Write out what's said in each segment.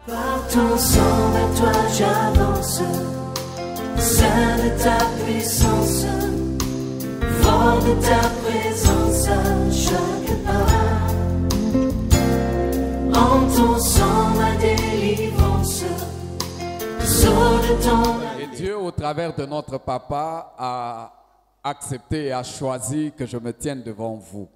Par ton sang, vers toi j'avance, Saint de ta puissance, fort de ta présence à chaque pas. En ton sang, ma délivrance, sors de ton... Et Dieu, au travers de notre papa, a accepté et a choisi que je me tienne devant vous.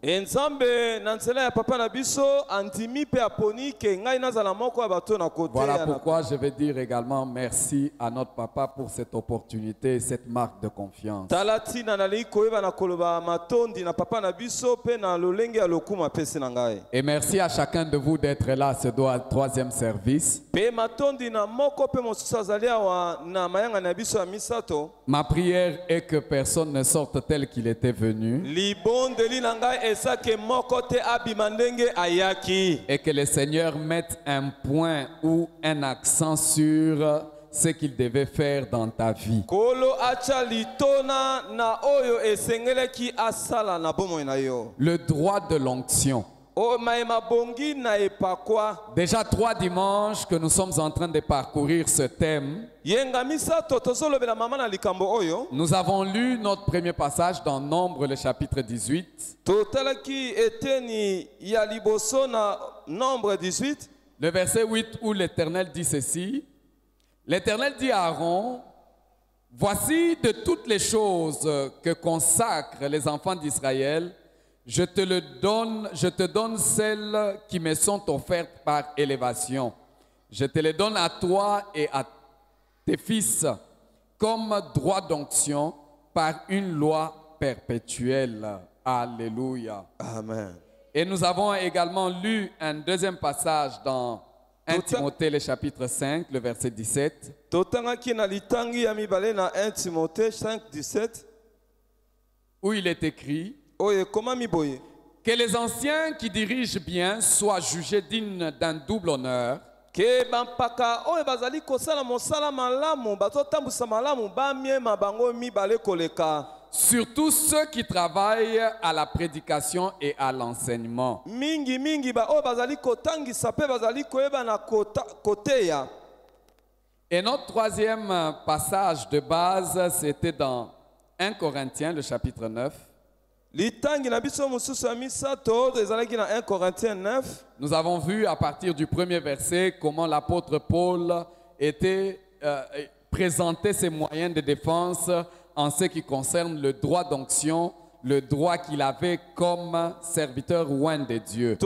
Voilà pourquoi je vais dire également merci à notre papa pour cette opportunité et cette marque de confiance. Et merci à chacun de vous d'être là, ce troisième service. Ma prière est que personne ne sorte tel qu'il était venu. Et que le Seigneur mette un point ou un accent sur ce qu'il devait faire dans ta vie. Le droit de l'onction. Déjà 3 dimanches que nous sommes en train de parcourir ce thème. Nous avons lu notre premier passage dans Nombre, le chapitre 18. Le verset 8 où l'Éternel dit ceci. L'Éternel dit à Aaron, voici de toutes les choses que consacrent les enfants d'Israël, je te donne celles qui me sont offertes par élévation. Je te les donne à toi et à tes fils comme droit d'onction par une loi perpétuelle. Alléluia. Amen. Et nous avons également lu un deuxième passage dans 1 Timothée, le chapitre 5, le verset 17. Où il est écrit que les anciens qui dirigent bien soient jugés dignes d'un double honneur. Surtout ceux qui travaillent à la prédication et à l'enseignement. Et notre troisième passage de base, c'était dans 1 Corinthiens, le chapitre 9. Nous avons vu à partir du premier verset comment l'apôtre Paul présentait ses moyens de défense en ce qui concerne le droit d'onction, le droit qu'il avait comme serviteur loin de Dieu.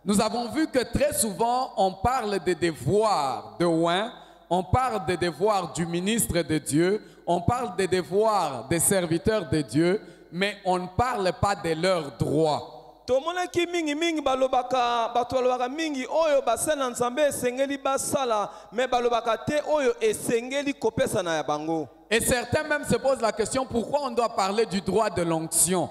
Nous avons vu que très souvent on parle des devoirs de Ouin, on parle des devoirs du ministre de Dieu, on parle des devoirs des serviteurs de Dieu, mais on ne parle pas de leurs droits. Et certains même se posent la question pourquoi on doit parler du droit de l'onction.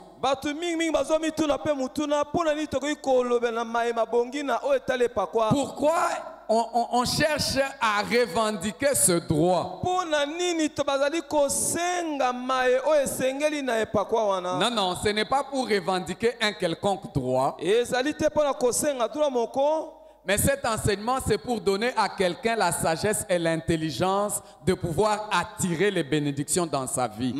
Pourquoi on cherche à revendiquer ce droit? Non, non, ce n'est pas pour revendiquer un quelconque droit. Mais cet enseignement, c'est pour donner à quelqu'un la sagesse et l'intelligence de pouvoir attirer les bénédictions dans sa vie.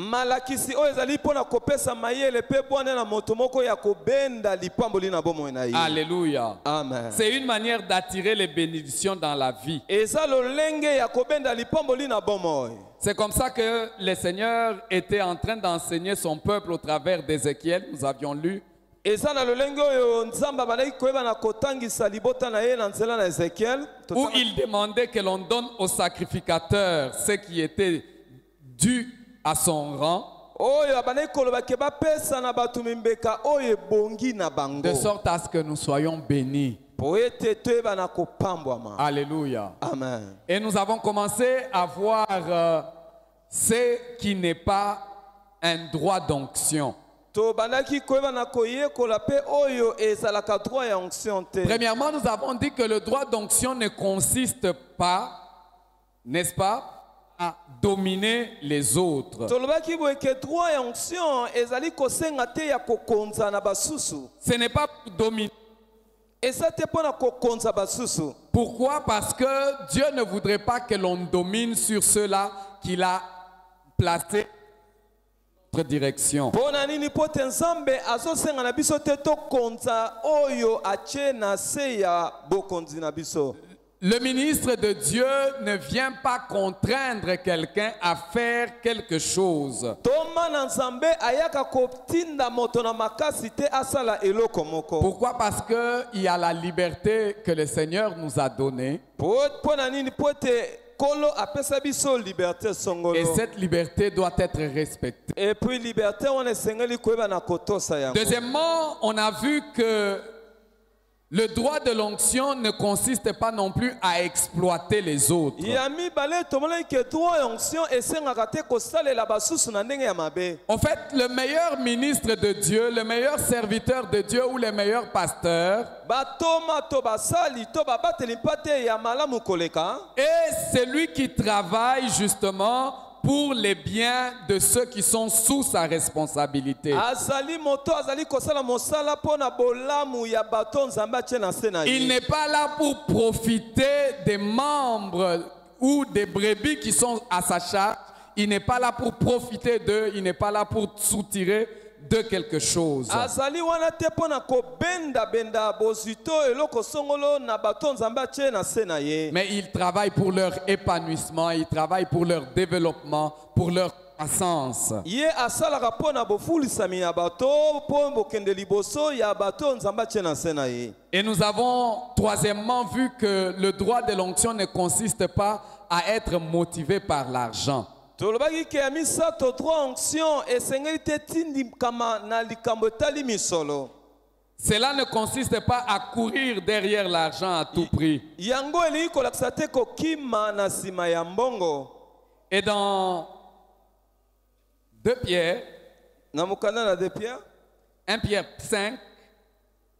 Alléluia. Amen. C'est une manière d'attirer les bénédictions dans la vie. C'est comme ça que le Seigneur était en train d'enseigner son peuple au travers d'Ézéchiel. Nous avions lu. Où il demandait que l'on donne au sacrificateur ce qui était dû à son rang, de sorte à ce que nous soyons bénis. Alléluia. Amen. Et nous avons commencé à voir ce qui n'est pas un droit d'onction. Premièrement, nous avons dit que le droit d'onction ne consiste pas, n'est-ce pas, à dominer les autres. tolobaki boye ke droit ya onction ezali kosenga te ya kokonza na basusu Ce n'est pas pour dominer. eza te mpo na kokonza basusu. Pourquoi? Parce que Dieu ne voudrait pas que l'on domine sur ceux-là qu'il a placés dans notre direction. mpo na nini mpo te nzambe azosenga na biso te tokonza oyo atie na se ya bokonzi na biso. Le ministre de Dieu ne vient pas contraindre quelqu'un à faire quelque chose. toma na nzambe ayaka kotinda moto na makasi te asala eloko moko. Pourquoi? Parce qu'il y a la liberté que le Seigneur nous a donnée. mpo na nini mpo te kolo apesa biso liberté songolo. Et cette liberté doit être respectée. et puis liberté wana esengeli koyeba na kotosa yango. Deuxièmement, on a vu que le droit de l'onction ne consiste pas non plus à exploiter les autres. ya mibale tomonaki ke droit ya onction esengaka te kosalela basusu na ndenge ya mabe. En fait, le meilleur ministre de Dieu, le meilleur serviteur de Dieu ou le meilleur pasteur batoma to basali to babateli mpa te ya malamu koleka est celui qui travaille justement pour les biens de ceux qui sont sous sa responsabilité. azali moto azali kosala mosala mpo na bolamu ya bato nzambe atie na se na Il ye. n'est pas là pour profiter des membres ou des brebis qui sont à sa charge. Il n'est pas là pour profiter d'eux. Il n'est pas là pour soutirer de quelque chose. azali wana te mpo na kobenda-benda bozwi to eloko songolo na bato nzambe atie na se na ye. Mais il travaille pour leur épanouissement, il travaille pour leur développement, pour leur croissance. ye asalaka mpo na bofulisami ya bato mpo bokende liboso ya bato nzambe atie na se na ye. Et nous avons troisièmement vu que le droit de l'onction ne consiste pas à être motivé par l'argent. tolobaki ke ya misato droit onction esengeli te tindikama na likambo etali misolo. Cela ne consiste pas à courir derrière l'argent à tout prix. yango elingi kolakisa te kokima na nsima ya mbongo. Et dans 2 Pierre, na mokanda na 2 Pierre 1 Pierre 5,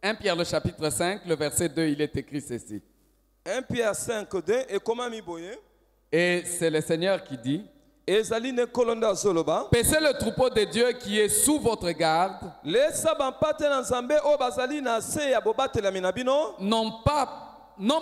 1 Pierre le chapitre 5, le verset 2, il est écrit ceci. 1 Pierre 5 2 ekomami boye Et c'est le Seigneur qui dit: ezali ne kolonda azoloba paissez le troupeau de Dieu qui est sous votre garde, lesa bampate na nzambe oyo bazali na se ya bobatelami na bino non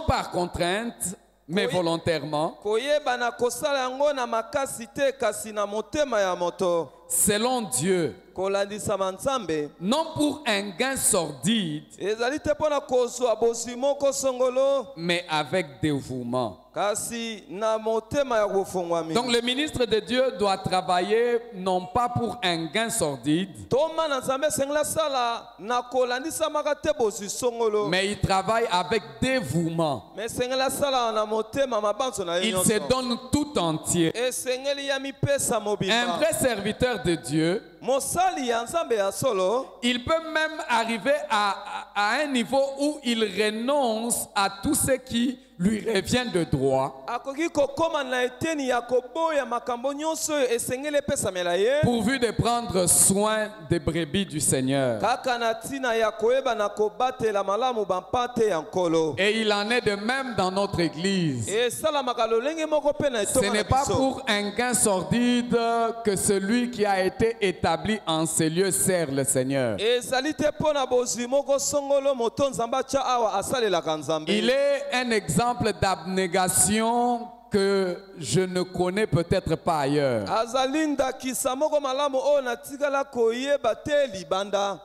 par contrainte, mais Oui. volontairement, koyeba na kosala yango na makasi te kasi na motema ya moto selon Dieu, kolandisama nzambe non pour un gain sordide, ezali te mpo na kozwa bozwi moko songolo mais avec dévouement. kasi na motema ya kofungwami. Donc le ministre de Dieu doit travailler non pas pour un gain sordide, toma na nzambe esengeli asala na kolandisamaka te bozwi songolo mais il travaille avec dévouement. me esengeli asala na motema mabanzo na ye Il se nyonso. donne tout entier. esengeli ya mipesa Un mobimba. vrai serviteur de Dieu, mosali ya nzambe ya solo il peut même arriver à un niveau où il renonce à tout ce qui lui revient de droit, akoki kokoma na eteni ya koboya makambo nyonso oyo esengeli epesamela ye pourvu de prendre soin des brebis du Seigneur. kaka na ntina ya koyeba na kobatela malamu bampate ya nkolo. Et il en est de même dans notre église. esalamaka lolenge moko mpe na Ce etonga na n'est pas biso. pour un gain sordide que celui qui a été établi en ces lieux sert le Seigneur. ezali te mpo na bozwi moko songolo moto nzambe atya awa asalelaka nzambe. Il est un exemple d'abnégation que je ne connais peut-être pas ailleurs. azali ndakisa moko malamu oyo natikala koyeba te libanda.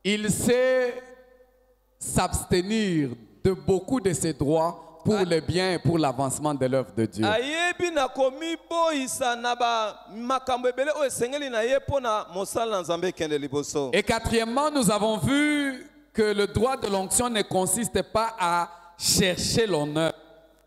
Il sait s'abstenir de beaucoup de ses droits pour le bien et pour l'avancement de l'œuvre de Dieu. ayebi na komiboyisa na makambo ebele oyo esengeli na ye mpo na mosala na nzambe ekende liboso. Et quatrièmement, nous avons vu que le droit de l'onction ne consiste pas à chercher l'honneur.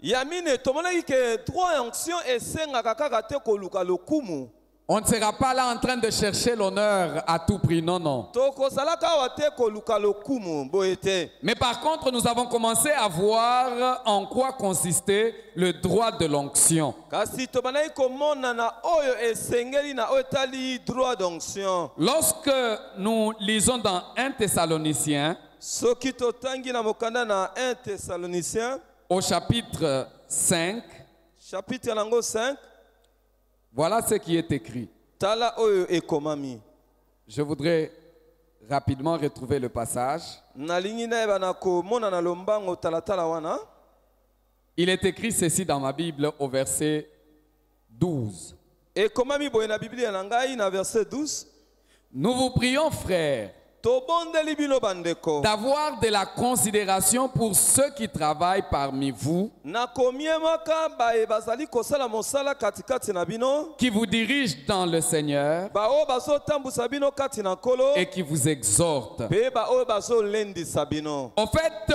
ya mine tomonaki ke droit ya onction esengaka kaka te koluka lokumu. On ne sera pas là en train de chercher l'honneur à tout prix, non, non. tokozalaka awa te koluka lokumu boye te. Mais par contre, nous avons commencé à voir en quoi consistait le droit de l'onction. kasi tobandaki komona na oyo esengeli na oyo etali droit d'onction. Lorsque nous lisons dans 1 Thessaloniciens, soki totangi na mokanda na 1 Thessaloniciens au chapitre 5, chapitre yango 5 Voilà ce qui est écrit. tala oyo ekomami. Je voudrais rapidement retrouver le passage. Nalingi nayeba na komona na lombango talatala wana. Il est écrit ceci dans ma Bible au verset 12. Ekomami boye na Biblia na ngai na verset 12. Nous vous prions, frères, Tobondeli bino bandeko. d'avoir de la considération pour ceux qui travaillent parmi vous, Na komiemaka bae bazali kosala mosala katikati na bino. qui vous dirigent dans le Seigneur Bao bazo tambusa bino kati na nkolo. et qui vous exhortent. Pe bao bazo lendisa bino. En fait,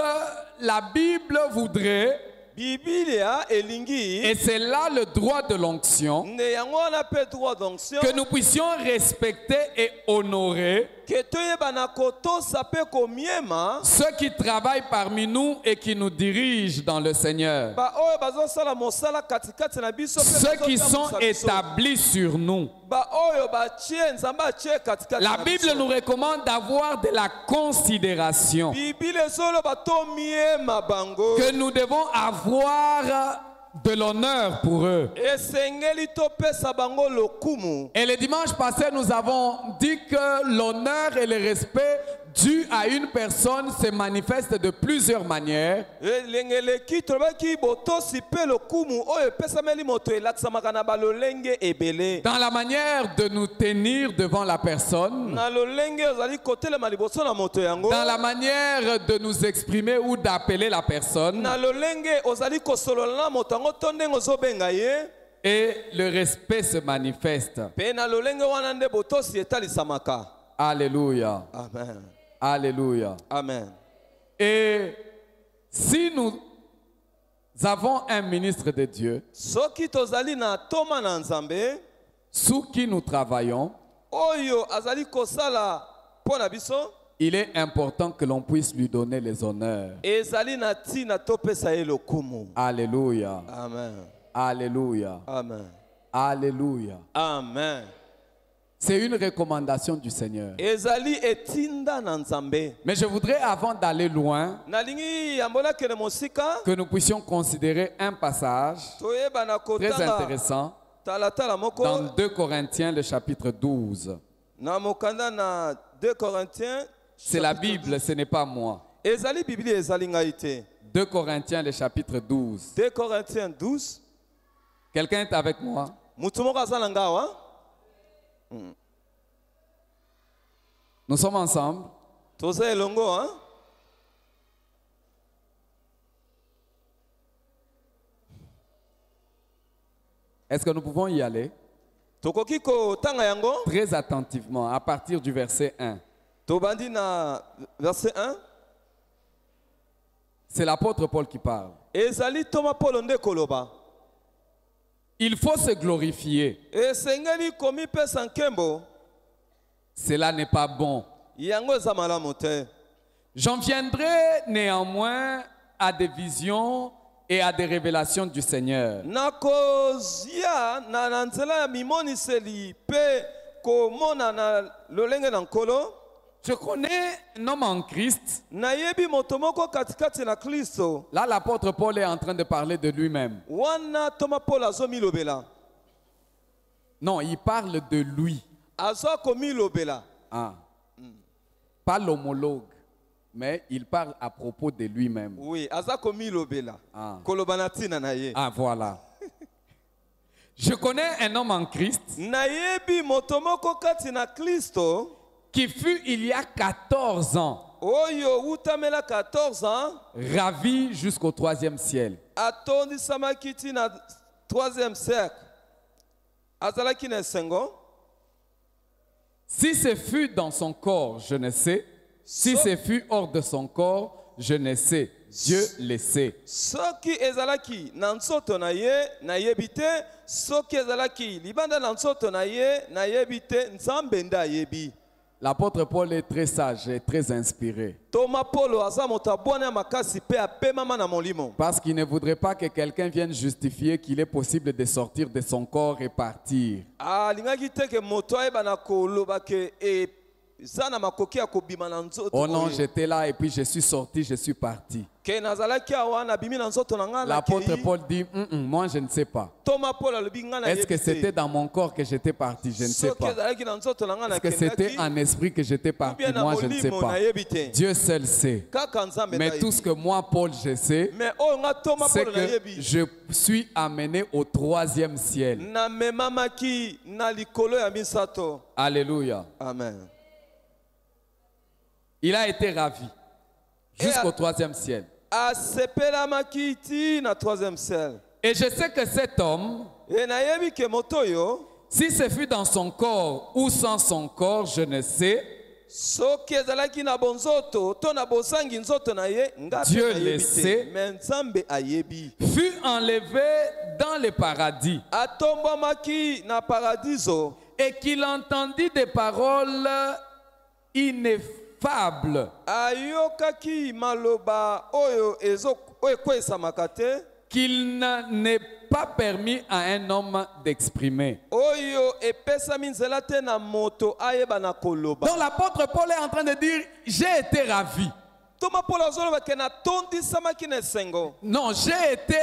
la Bible voudrait, Biblia elingi. et c'est là le droit de l'onction, Ne yango wana pe droit d'onction. que nous puissions respecter et honorer Ke toyeba na kotosa pe komiema. ceux qui travaillent parmi nous et qui nous dirigent dans le Seigneur. Ba oyo bazosala mosala katikati na biso pe Ceux qui sont bazotambusa biso. établis sur nous. Ba oyo batie nzambe atie katikati La na Bible biso. nous recommande d'avoir de la considération, Biblia ezoloba tomiema bango. que nous devons avoir de l'honneur pour eux. Esengeli topesa bango lokumu. Et le dimanche passé, nous avons dit que l'honneur et le respect dû à une personne se manifestent de plusieurs manières. Elengeleki tolobaki botosi pe lokumu oyo epesameli moto elatisamaka na balolenge ebele. Dans la manière de nous tenir devant la personne, Na lolenge ozali kotelema liboso na moto yango. dans la manière de nous exprimer ou d'appeler la personne, Na lolenge ozali kosolola na moto yango to ndenge ozobenga ye. et le respect se manifeste. Pe na lolenge wana nde botosi etalisamaka. Alléluia. Amen. Alléluia. Amen. Et si nous avons un ministre de Dieu Soki tozali na toma na nzambe sous qui nous travaillons, oyo azali kosala mpo na biso il est important que l'on puisse lui donner les honneurs. ezali na ntina topesa ye lokumu. Alléluia. Amen. Alléluia. Amen. Alléluia. Amen. C'est une recommandation du Seigneur. Ezali etinda na nzambe. Mais je voudrais, avant d'aller loin, Nalingi yambola kene mosika que nous puissions considérer un passage toyeba na très kotanga intéressant talatala moko dans 2 Corinthiens, le chapitre 12. na mokanda na 2 Corinthiens. C'est la Bible, ce n'est pas moi. Ezali Biblia ezali ngai te. 2 Corinthiens, le chapitre 12. 2 Corinthiens 12. Quelqu'un est avec moi? Mutu moko aza na nga awa. Nous sommes ensemble. Toza elongo hein. Est-ce que nous pouvons y aller? Tokoki kotanga yango. Très attentivement, à partir du verset 1. Tobandi na verset 1. C'est l'apôtre Paul qui parle. Ezali toma Paul nde koloba. Il faut se glorifier. Esengeli komi pesa nkembo. Cela n'est pas bon. Yango eza malamu te. J'en viendrai néanmoins à des visions et à des révélations du Seigneur. Nakozia na nzela ya mimoniseli pe komona na lolenge na nkolo. Je connais un homme en Christ. Nayebi moto moko katikati na Kristo. Là, l'apôtre Paul est en train de parler de lui-même. Wana toma Paul azomilobela. Non, il parle de lui. Azo komilobela. Ah. Pas l'homologue, mais il parle à propos de lui-même. Oui, aza komilobela. Ah. Kolobana tina na ye. Ah, voilà. Je connais un homme en Christ Nayebi moto moko kati na Kristo. qui fut il y a 14 ans Oyo utamela 14 ans. ravi jusqu'au 3e ciel. Atondi samakiti na 3e cercle. Azalaki na sengo. Si ce fut dans son corps, je ne sais. Si ce fut hors de son corps, je ne sais. Dieu le sait. Soki ezalaki na nzoto na ye na yebite. Soki ezalaki libanda na nzoto na ye na yebite. Nzambe nda yebi. L'apôtre Paul est très sage et très inspiré. Toma Polo aza moto abwana makasi pe apemama na molimo. Parce qu'il ne voudrait pas que quelqu'un vienne justifier qu'il est possible de sortir de son corps et partir. Alingaki te ke moto ayeba na koloba ke za na makoki ya kobima na nzoto. Oh non, j'étais là et puis je suis sorti, je suis parti. Ke nazalaki awa na bimi na nzoto na nga na L'apôtre kei. Paul dit, moi je ne sais pas. Thomas Paul alobi nga na Est-ce que yebi te. c'était dans mon corps que j'étais parti? Je ne sais Soki pas. ezalaki na nzoto na nga na Est-ce que c'était kendaki, en esprit que j'étais ou parti? bien na Moi je ne sais molimo pas. na yebi te. Dieu seul sait. Kaka Nzambe Mais na tout yebi. ce que moi, Paul, je sais, Mais oyo nga Thomas c'est Paul na que yebi. je suis amené au 3e ciel. Na memamaki na likolo ya misato. Alléluia. Amen. Il a été ravi jusqu'au 3e ciel. Asepelamaki ti na 3e ciel. Et je sais que cet homme, E na yebi ke moto yo si ce fut dans son corps ou sans son corps, je ne sais, soki ezalaki na bonzoto to na bosangi nzoto na ye nga Dieu pe na le yebi sait. te. Mais Nzambe ayebi. fut enlevé dans le paradis Atombamaki na paradiso et qu'il entendit des paroles ineffables ayokaki maloba oyo oyo ekwesamaka te qu'il n'est pas permis à un homme d'exprimer. oyo epesami nzela te na moto ayeba na koloba. Donc l'apôtre Paul est en train de dire, j'ai été ravi. Toma Paul azoloba ke natondisamaki na esengo Non, j'ai été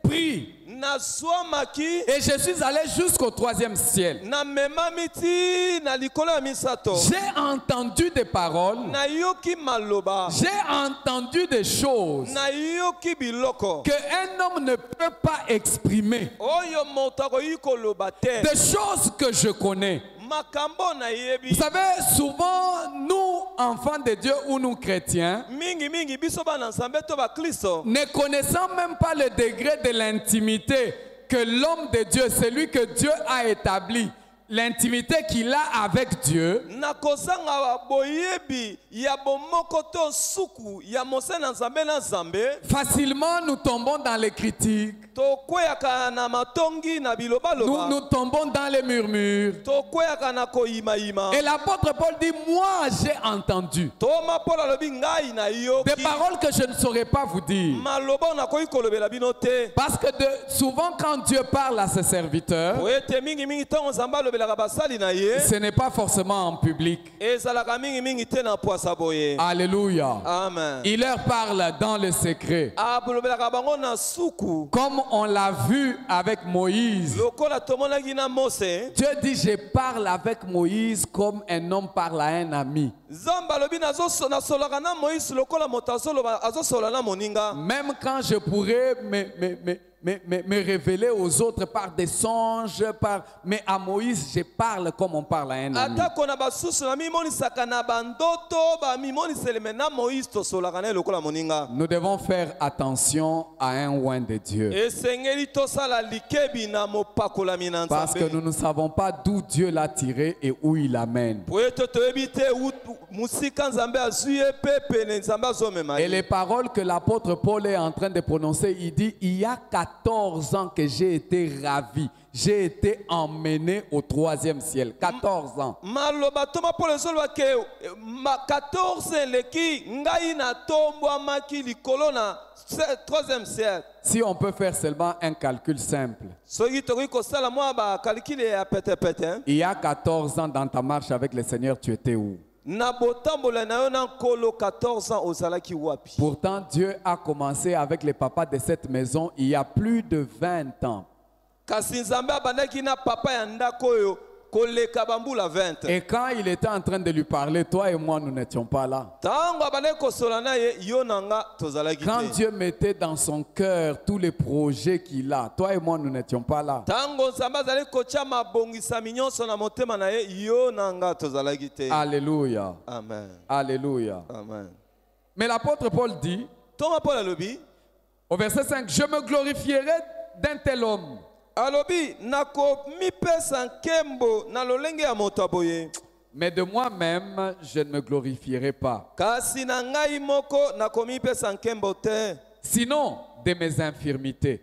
pris nazwamaki et je suis allé jusqu'au 3e ciel. namemami ti na likolo ya misato J'ai entendu des paroles, nayoki maloba j'ai entendu des choses nayoki biloko qu'un homme ne peut pas exprimer. oyo moto akoki koloba te Des choses que je connais. makambo Vous nayebi savez, souvent, nous, enfants de Dieu ou nous chrétiens, mingi biso bana nzambe to bakristo ne connaissant même pas le degré de l'intimité que l'homme de Dieu, celui que Dieu a établi, l'intimité qu'il a avec Dieu, na kozanga boyebi ya bomoko to suku ya mose na nzambe na nzambe facilement nous tombons dans les critiques, tokweyaka na matongi na nous, bilobaloba nous tombons dans les murmures. tokweyaka na koyimayima. Et l'apôtre Paul dit, moi j'ai entendu Toma Paul alobi ngai na des yoki paroles que je ne saurais pas vous dire. maloba nakoki kolobela bino te Parce que souvent quand Dieu parle à ses serviteurs, po ete mingi ntango nzambe alobelaka basali na ye ce n'est pas forcément en public. ezalaka mingi te na pwasa boye. Alléluia. Amen. Il leur parle dans le secret. abolobelaka bango na suku Comme on l'a vu avec Moïse. lokola tomonaki na Mose. Dieu dit, je parle avec Moïse comme un homme parle à un ami. Nzambe alobi nasolaka na Moïse lokola moto azosola na moninga. Même quand je pourrais me révéler aux autres par des songes, mais à Moïse, je parle comme on parle à un ami. atako na basusu na mimonisaka na bandoto bamimoniseleme na Moïse tosolaka na ye lokola moninga. Nous devons faire attention à un oint de Dieu. esengeli tosala likebi na mopakolami na Parce que Nzambe nous ne savons pas d'où Dieu l'a tiré et où il l'amène. po ete toyebi te musika Nzambe azwi ye mpe pene Nzambe azomema Et ye. les paroles que l'apôtre Paul est en train de prononcer, il dit, il y a 14 ans que j'ai été ravi. J'ai été emmené au 3e ciel. 14 ans. maloba toma Paul ezoloba ke 14 eleki ngai natombwamaki likolo na 3e ciel. Si on peut faire seulement un calcul simple, soki tokoki kosala mwa bakalikile ya petepete il y a 14 ans dans ta marche avec le Seigneur, tu étais où? na botambola na yo na nkolo 14 ans ozalaki wapi? Pourtant, Dieu a commencé avec les papas de cette maison il y a plus de 20 ans. kasi Nzambe abandaki na papa ya ndako oyo koleka bambula 20. Et quand il était en train de lui parler, toi et moi, nous n'étions pas là. Tango abandaki kosola na ye yo na nga tozalaki Quand te. Dieu mettait dans son cœur tous les projets qu'il a, toi et moi, nous n'étions pas là. Tango Nzambe azali kotia mabongisami nyonso na motema na ye yo na nga tozalaki te. Alléluia. Amen. Alléluia. Amen. Mais l'apôtre Paul dit, Toma Paul alobi au verset 5, je me glorifierai d'un tel homme. alobi nakomipesa nkembo na lolenge ya moto aboye. Mais de moi-même, je ne me glorifierai pas. Kasi na ngai moko nakomipesa nkembo te. Sinon, de mes infirmités.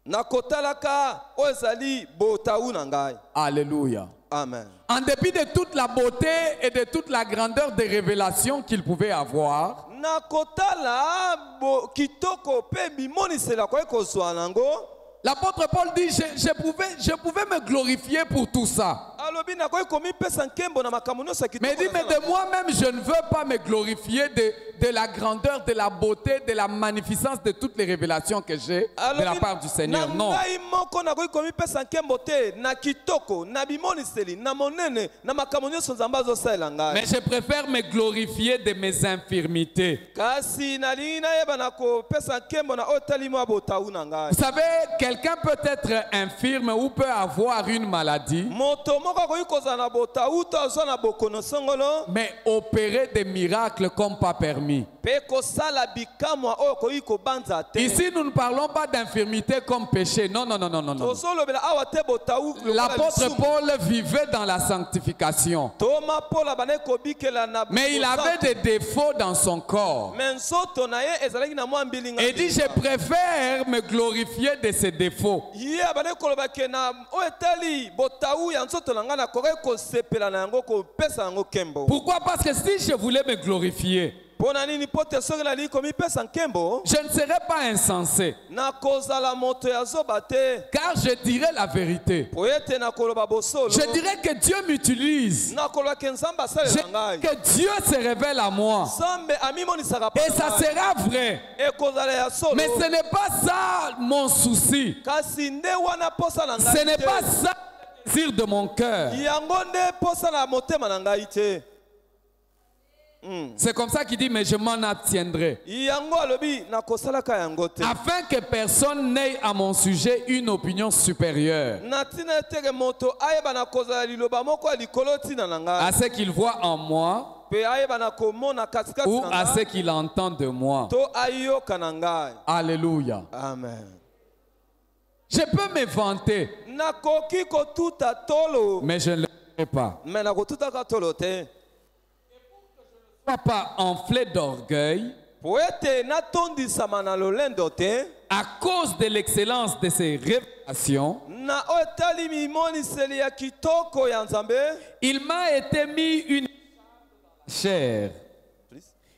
Nakotalaka oyo ezali botawu na ngai. Alléluia. Amen. En dépit de toute la beauté et de toute la grandeur des révélations qu'il pouvait avoir, nakotala kitoko pe bimonisela koki kozwa nango. l'apôtre Paul dit, je pouvais me glorifier pour tout ça. alobi nakoki komipesa nkembo na makambo nyonso ya kitoko. Mais dit, mais de moi-même, je ne veux pas me glorifier de la grandeur, de la beauté, de la magnificence de toutes les révélations que j'ai de la part du Seigneur. Non. Ngai moko nakoki komipesa nkembo te na kitoko, na bimoniseli, na monene, na makambo nyonso Nzambe azosalela ngai. Mais je préfère me glorifier de mes infirmités. Kasi nalingi nayeba na kopesa nkembo na oyo tali mwa botawu na ngai. Vous savez, quelqu'un peut être infirme ou peut avoir une maladie, Moto moko akoki kozala na botawu to azwa na bokono songolo, mais opérer des miracles comme pas permis. pe kosala bikamwa oyo koki kobanza te. Ici, nous ne parlons pas d'infirmité comme péché. Non, non, non, non, non, non. Tozolobela awa te botawu lokola L'apôtre lisumu. Paul vivait dans la sanctification. Toma Paul abane kobikela na Mais il avait des défauts dans son corps. mais nzoto na ye ezalaki na mwa mbilinga. Et dit, je préfère me glorifier de ses défauts. Ye abane koloba ke na oyo etali botawu ya nzoto na ngai nakoki kosepela na yango kopesa yango nkembo. Pourquoi? Parce que si je voulais me glorifier, Pona nini po te soki nalingi komipesa nkembo je ne serais pas insensé. nakozala moto ya zoba te. Car je dirais la vérité. Po ete nakoloba bosolo Je dirais que Dieu m'utilise. nakoloba ke Nzambe Je asalela ngai. dirais que Dieu se révèle à moi. Nzambe amimonisaka Et ça sera vrai. ekozala ya solo. Mais ce n'est pas ça mon souci. Kasi nde wana posa na Ce ngai n'est te. pas ça le désir de mon cœur. yango nde posa na motema na ngai te. C'est comme ça qu'il dit, mais je m'en abstiendrai. yango alobi nakosalaka yango te. Afin que personne n'ait à mon sujet une opinion supérieure na ntina eteke moto ayeba na kozala liloba moko ya likolo ntina na à ngai ce qu'il voit en moi mpe ayeba na komona katikati ou na à ce ngai qu'il entend de moi. to ayoka na ngai. Alléluia. Amen. Je peux me vanter, nakoki kotuta tolo mais je ne le ferai pas. me nakotutaka tolo te Je ne sois pas enflé d'orgueil po ete natondisama na lolendo te à cause de l'excellence de ces révélations. na oyo etali mimoniseli ya kitoko ya Nzambe. Il m'a été mis une chair.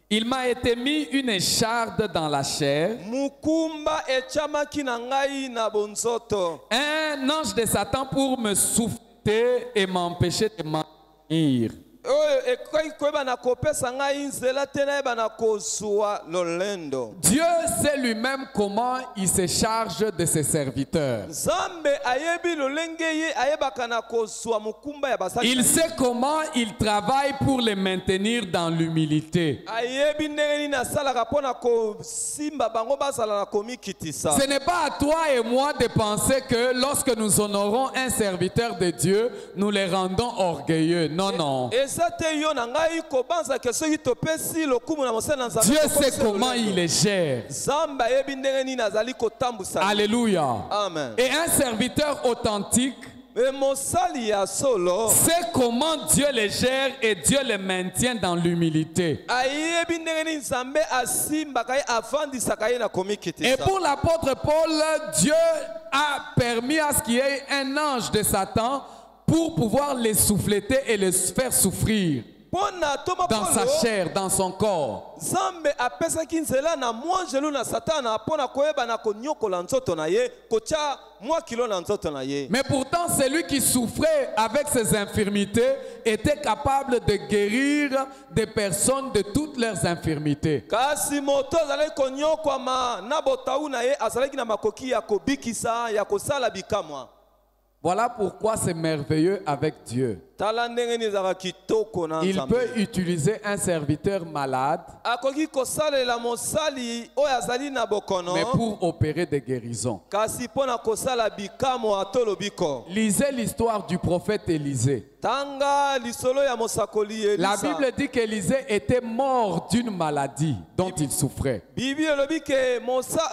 Il m'a été mis une écharde dans la chair. mukumba etiamaki na ngai na bonzoto. Un ange de Satan pour me souffler et m'empêcher de m'ennuyer. oyo ekoki koyeba na kopesa ngai nzela te nayeba na kozwa lolendo. Dieu sait lui-même comment il se charge de ses serviteurs. Nzambe ayebi lolenge ye ayebaka na kozwa mukumba ya basali. Il sait comment il travaille pour les maintenir dans l'humilité. ayebi ndenge nini asalaka mpo na kosimba bango bazala na komikitisa. Ce n'est pas à toi et moi de penser que lorsque nous honorons un serviteur de Dieu, nous les rendons orgueilleux. Non, non. eza te yo na ngai kobanza ke soki topesi lokumu na mosala na Nzambe. Dieu sait comment il les gère. Nzambe ayebi ndenge nini azali kotambusa. Alléluia. Amen. Et un serviteur authentique E mosali ya solo sait comment Dieu les gère et Dieu les maintient dans l'humilité. ayebi ndenge nini Nzambe asimbaka ye avandisaka ye na Et komikitisa. pour l'apôtre Paul, Dieu a permis à ce qu'il y ait un ange de Satan pour pouvoir les souffleter et les faire souffrir Pona toma dans sa Paulo, chair, dans son corps. Nzambe apesaki nzela na mwanjelu na Satana mpona koyeba na konyokola nzoto na ye, kotia mwa kilo na nzoto na ye. Mais pourtant, celui qui souffrait avec ses infirmités était capable de guérir des personnes de toutes leurs infirmités. Kasi moto azalaki konyokwama na botawu na ye azalaki na makoki ya kobikisa ya kosala bikamwa. Voilà pourquoi c'est merveilleux avec Dieu. Tala ndenge nini ezalaka kitoko na Il Nzambe. peut utiliser un serviteur malade, Akoki kosalela mosali oyo azali na bokono, mais pour opérer des guérisons. kasi mpona kosala bikamwa to lobiko. Lisez l'histoire du prophète Élisée. Tanga lisolo ya mosakoli La Elisa. Bible dit qu'Élisée était mort d'une maladie dont il souffrait. Bible elobi ke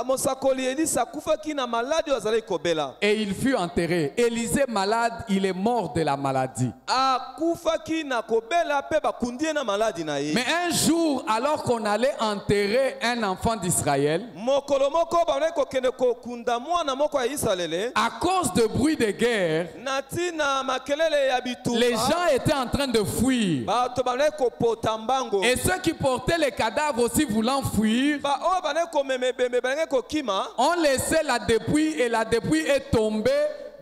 mosakoli Elisa akufaki na maladi oyo azalaki kobela. Et il fut enterré. Élisée malade, il est mort de la maladie. Akufaki na kobela pe bakundi ye na maladi na ye. Mais un jour, alors qu'on allait enterrer un enfant d'Israël, Mokolo moko bazalaki kokende kokunda mwana moko ya Israele. à cause de bruit de guerre, Na ntina makelele ya bitumba. les gens étaient en train de fuir. Bato bazalaki kopota mbango. Et ceux qui portaient les cadavres aussi voulant fuir, Ba oyo bazalaki komema ebembe bazalaki kokima. ont laissé la dépouille et la dépouille est tombée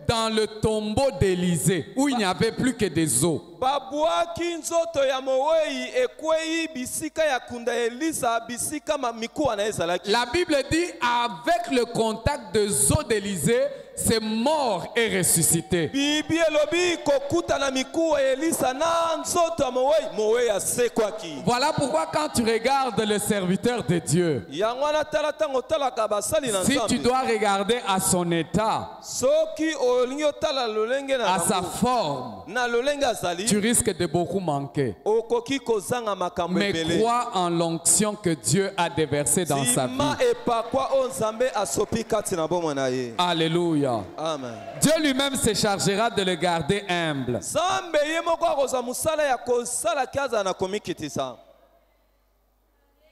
dans le tombeau d'Élisée, où il n'y avait plus que des os. babwaki nzoto ya mowei ekwei bisika ya kunda Elisa bisika mikuwa na ezalaki. La Bible dit, avec le contact des os d'Élisée, c'est mort et ressuscité. Bibi elobi kokuta na mikuwa ya Elisa na nzoto ya mowei asekwaki. Voilà pourquoi quand tu regardes le serviteur de Dieu, Yangwana tala tango tala kabasali na si Nzambe. tu dois regarder à son état, Soki olingi otala lolenge na à sa bango, forme, na lolenge azali tu risques de beaucoup manquer. okoki kozanga makambo Mais ebele. crois en l'onction que Dieu a déversée dans sa vie. Zima epakwa o Nzambe asopi kati na bomoi na ye. Alléluia. Amen. Dieu lui-même se chargera de le garder humble. Nzambe ye moko akozwa mosala ya kosala kiaza na komikitisa.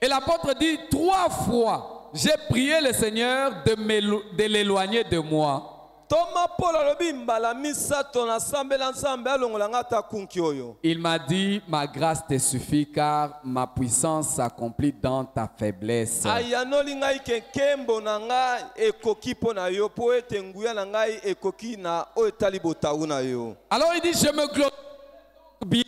Et l'apôtre dit 3 fois, j'ai prié le Seigneur de l'éloigner de moi. Toma Paul alobi mbala misato na sambela Nzambe alongola nga ata kunki oyo. Il m'a dit, ma grâce te suffit car ma puissance s'accomplit dans ta faiblesse. Ayanoli ngai ke nkembo na ngai ekoki mpo na yo po ete nguya na ngai ekoki na oyo etali botawu na yo. Alors il dit, je me glorifie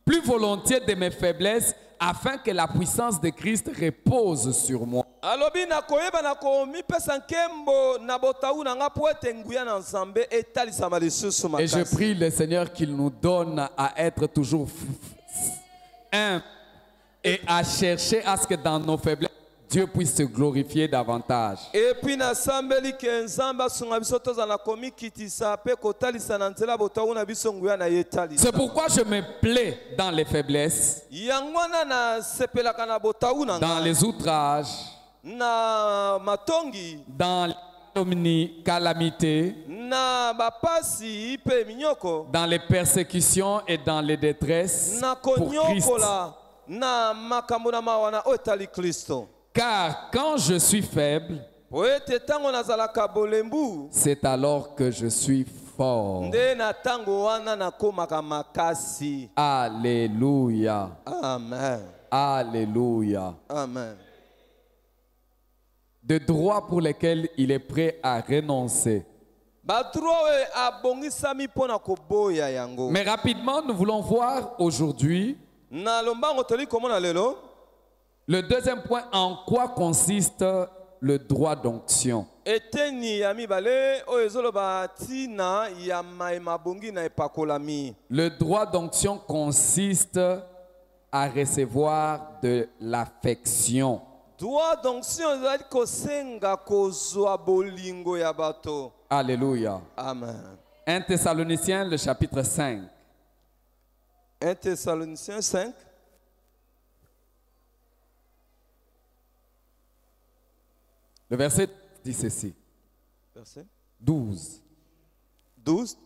plus volontiers de mes faiblesses afin que la puissance de Christ repose sur moi. Alobi na koyeba na komipesa nkembo na botawu na nga po ete nguya na Nzambe etalisama lisusu Et je makasi. prie le Seigneur qu'il nous donne à être toujours humbles et à chercher à ce que dans nos faiblesses, Dieu puisse se glorifier davantage. Et puis na sambeli ke Nzambe asunga biso tozala na komikitisa pe kotalisa na nzela botawu na biso nguya na ye etalisa. C'est pourquoi je me plais dans les faiblesses, Yangwana na sepelaka na botawu na dans nga. les outrages, Na matongi dans les calamités, na bapasi pe minyoko dans les persécutions et dans les détresses na pour Christ. konyokola na makambo na mawana oyo etali Kristo. Car quand je suis faible, Po ete ntango nazalaka bolembu c'est alors que je suis fort. nde na ntango wana nakomaka makasi. Alléluia. Amen. Alléluia. Amen. De droits pour lesquels il est prêt à renoncer. Badroit oyo abongisami mpo na koboya yango. Mais rapidement, nous voulons voir aujourd'hui Na lombango toli komona lelo le deuxième point, en quoi consiste le droit d'onction. eteni ya mibale oyo ezoloba ntina ya mayema bongi na epakolami. Le droit d'onction consiste à recevoir de l'affection. Droit d'onction ezali kosenga kozwa bolingo ya bato. Alléluia. Amen. 1 Thessaloniciens, le chapitre 5. 1 Thessaloniciens 5. Le verset dit ceci. Verset 12. 12.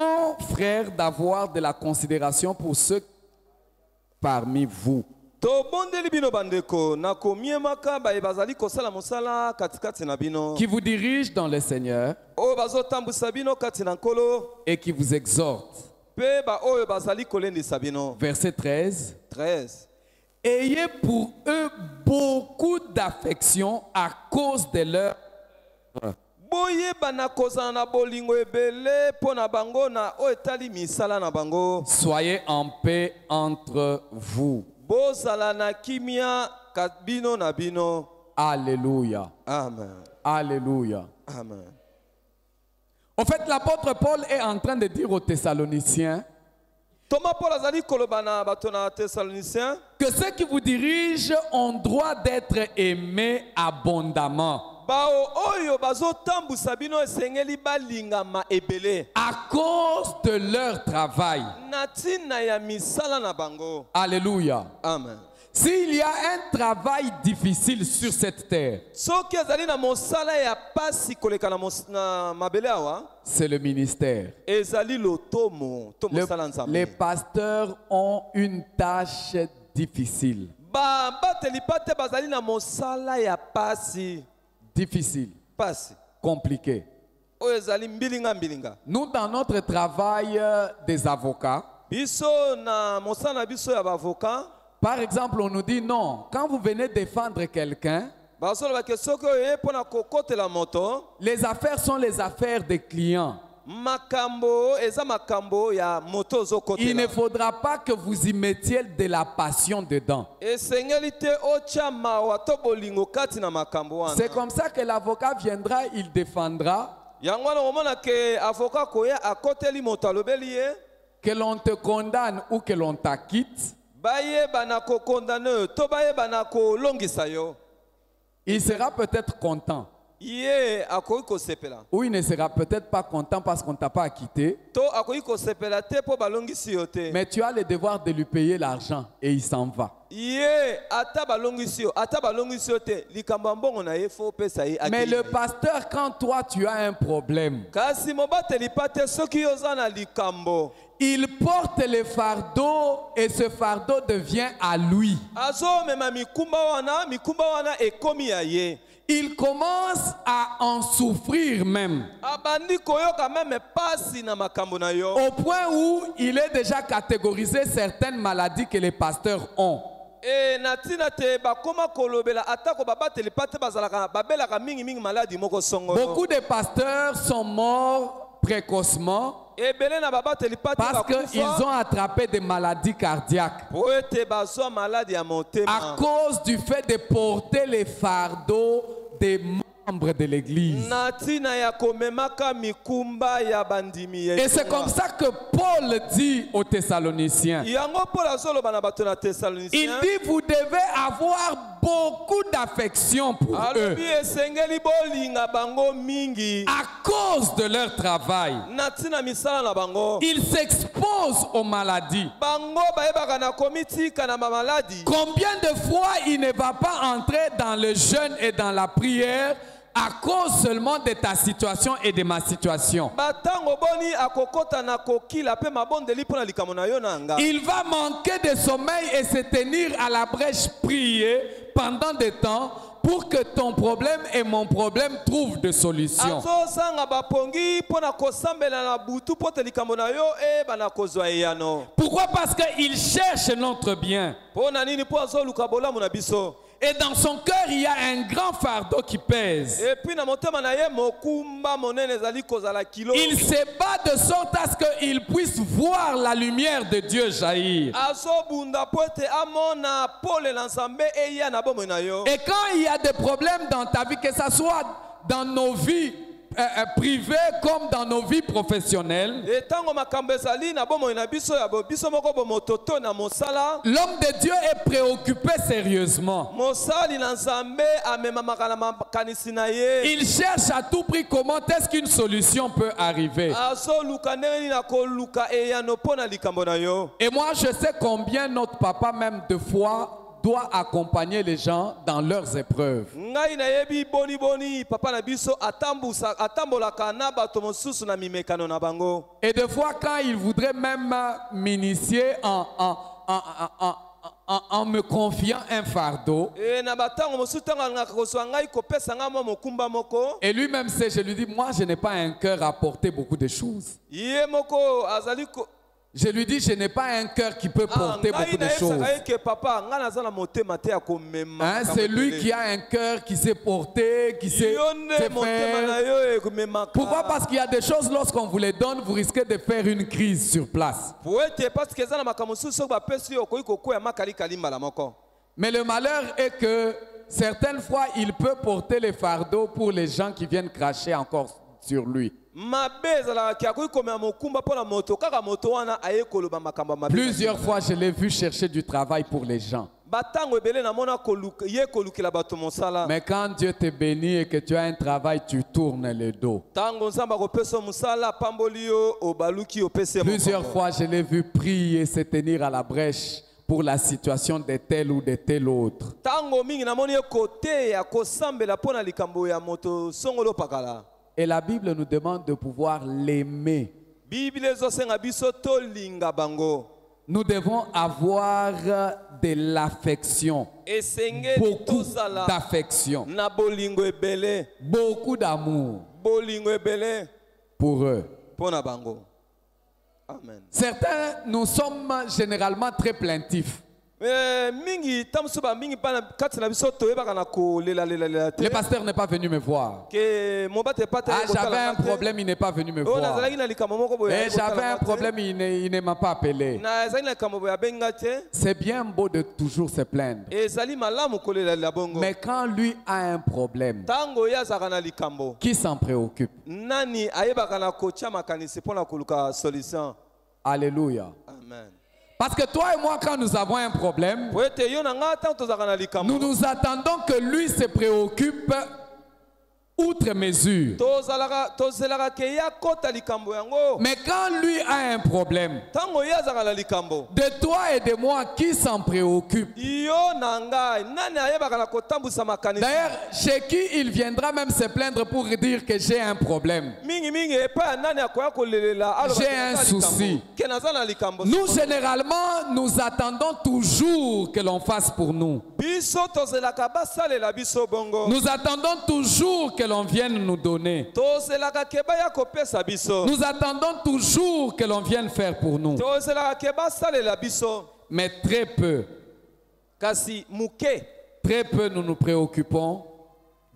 Non, frères, d'avoir de la considération pour ceux parmi vous Tobondeli bino bandeko na komiemaka baye bazali kosala mosala katikati na bino. qui vous dirigent dans le Seigneur Oyo bazotambwisa bino kati na nkolo et qui vous exhortent. mpe baoyo bazali kolendisa bino. Verset 13. 13. Ayez pour eux beaucoup d'affection à cause de leur... Boyeba na kozala na bolingo ebele mpo na bango na oyo etali misala na bango. Soyez en paix entre vous. Bozala na kimia bino na bino. Alléluia. Amen. Alléluia. Amen. En fait, l'apôtre Paul est en train de dire aux Thessaloniciens Thomas Paul azali koloba na bato na Thessaloniciens que ceux qui vous dirigent ont droit d'être aimés abondamment bao oyo bazotambwisa bino esengeli balingama ebele à cause de leur travail. na ntina ya misala na bango. Alléluia. Amen. S'il y a un travail difficile sur cette terre, Soki azali na mosala ya pasi koleka na mabele awa c'est le ministère. ezali lotomo to mosala nzambe. Les pasteurs ont une tâche difficile. Babateli pate bazali na mosala ya pasi Difficile, pasi compliqué. oyo ezali mbilinga. Nous, dans notre travail des avocats, Biso na mosala na biso ya bavoka par exemple, on nous dit non, quand vous venez défendre quelqu'un, bazolobaka soki oyo ye mpo na kokotela moto Les affaires sont les affaires des clients. makambo eza makambo ya moto Il ne ozokotela faudra pas que vous y mettiez de la passion dedans. esengeli te otya mawa to bolingo kati na makambo C'est wana comme ça que l'avocat viendra, il défendra, yango wana komona ke avoka koya akoteli moto alobeli ye que l'on te condamne ou que l'on t'acquitte. bayeba na kokondane oyo to bayeba na kolongisa yo Il sera peut-être content. ye akoki kosepela Ou il ne sera peut-être pas content parce qu'on ne t'a pas acquitté. to akoki kosepela te mpo balongisi yo te Mais tu as le devoir de lui payer l'argent et il s'en va. ye ata balongisi yo te likambo ya mbongo na ye fo opesa ye Mais akei le na ye. pasteur, quand toi tu as un problème, kasi mobateli pa te soki oza na likambo il porte le fardeau et ce fardeau devient à lui. azomema mikumba wana ekomi ya ye Il commence à en souffrir même. abandi koyoka meme pasi na makambo na yo Au point où il est déjà catégorisé certaines maladies que les pasteurs ont. e na ntina te bakoma kolobela atako babateli pa te bazalaka babelaka mingimingi maladi moko songo Beaucoup de pasteurs sont morts précocement ebele na babateli pa te parce qu'ils bakufa ont attrapé des maladies cardiaques po ete bazwa maladi ya à motema cause du fait de porter les fardeaux des membres de l'église. na ntina ya komemaka mikumba ya bandimi Et c'est comme ça que Paul dit aux Thessaloniciens. yango mpo azoloba na bato na Il Thessaloniciens dit, vous devez avoir beaucoup d'affection pour eux alobi esengeli bolinga bango mingi à cause de leur travail. na ntina misala na bango Ils s'exposent aux maladies. bango bayebaka na komitika na bamaladi Combien de fois il ne va pas entrer dans le jeûne et dans la prière à cause seulement de ta situation et de ma situation? batango boni akokota na kokila mpe mabondeli mpo na likambo na yo na nga Il va manquer de sommeil et se tenir à la brèche, prier pendant des temps pour que ton problème et mon problème trouvent des solutions. azosanga bapongi mpo na kosambela na butu mpo te likambo na yo eyeba na kozwa eyano Pourquoi? Parce qu'il cherche notre bien. mpo na nini mpo azoluka bolamu na biso Et dans son cœur, il y a un grand fardeau qui pèse. epuis na motema na ye mokumba monene ezali kozala kilo Il se bat de sorte à ce qu'il puisse voir la lumière de Dieu jaillir. azobunda mpo ete amona pole na nzambe eya na bomoi na yo Et quand il y a des problèmes dans ta vie, que ce soit dans nos vies privées comme dans nos vies professionnelles, etango makambo ezali na bomoi na biso ya biso moko bomototo na mosala l'homme de Dieu est préoccupé sérieusement. mosali na nzambe amemamaka na makanisi na ye Il cherche à tout prix comment est-ce qu'une solution peut arriver. azoluka ndenge nini na koluka eyano mpo na likambo na yo Et moi, je sais combien notre papa, même de fois, doit accompagner les gens dans leurs épreuves. ngai nayebi boni papa na biso atambolaka na bato mosusu na mimekano na bango Et des fois, quand il voudrait même m'initier en me confiant un fardeau, e na batango mosusu ntango alingaka kozwa ngai kopesa ngai mwa mokumba moko et lui-même sait, je lui dis, moi, je n'ai pas un cœur à porter beaucoup de choses. ye moko azali Je lui dis, je n'ai pas un cœur qui peut porter beaucoup de choses. ke papa ngai naza na motema te ya komema Hein, c'est lui qui a un cœur qui sait porter, qui sait, yo nde sait motema na faire. yo ekomemaka Pourquoi? Parce qu'il y a des choses, lorsqu'on vous les donne, vous risquez de faire une crise sur place. po ete parce que eza na makambo mosusu soki bapesi yo okoki kokwea makalikali mbala moko Mais le malheur est que certaines fois, il peut porter les fardeaux pour les gens qui viennent cracher encore sur lui. mabe ezalaka ke akoki komema mokumba mpo na moto kaka moto wana aye koloba makambo mabe Plusieurs fois, je l'ai vu chercher du travail pour les gens. batango ebele namona ye kolukela bato mosala Mais quand Dieu te bénit et que tu as un travail, tu tournes le dos. ntango nzambe akopesa yo mosala apamboli yo obaluki opesi ye Plusieurs mokongo. fois, je l'ai vu prier, se tenir à la brèche pour la situation de tel ou de tel autre. ntango mingi namoni ye koteya kosambela mpo na likambo ya moto songolo pakala Et la Bible nous demande de pouvoir l'aimer. biblia ezosenga biso tolinga bango Nous devons avoir de l'affection. esengeli Beaucoup tozala d'affection. na bolingo ebele Beaucoup d'amour bolingo ebele pour eux. mpo na bango amen Certains, nous sommes généralement très plaintifs. mingi tamsuba mingi pana kati na biso toyebaka na kolela te Le pasteur n'est pas venu me voir. ke mobate pata Ah, j'avais un problème, il n'est pas venu me o voir. nazalaki na likambo moko boye Et j'avais un problème, il ne m'a pas appelé. na ezali na likambo boye abenga te C'est bien beau de toujours se plaindre. ezali malamu kolela bongo Mais quand lui a un problème, ntango ye azalaka na likambo qui s'en préoccupe? nani ayebaka na kotia makanisi mpo na koluka solution. Alléluia. Amen. Parce que toi et moi, quand nous avons un problème, po ete yo na nga ntango tozalaka na likambo nous nous attendons que lui se préoccupe outre mesure. tozelaka ke ye akota likambo yango Mais quand lui a un problème, ntango ye azalaka na likambo de toi et de moi, qui s'en préoccupe? yo na ngai nani ayebaka na kotambwisa makanisi D'ailleurs, chez qui il viendra même se plaindre pour dire que j'ai un problème. mingi epai ya nani akoya kolelela aloba J'ai ke un naza souci. likambo. Ke naza na likambo Nous, généralement, nous attendons toujours que l'on fasse pour nous. biso tozelaka basalela biso bongo Nous attendons toujours que l'on vienne nous donner. tozelaka ke baya kopesa biso Nous attendons toujours que l'on vienne faire pour nous. tozelaka ke basalela biso Mais très peu kasi muke nous nous préoccupons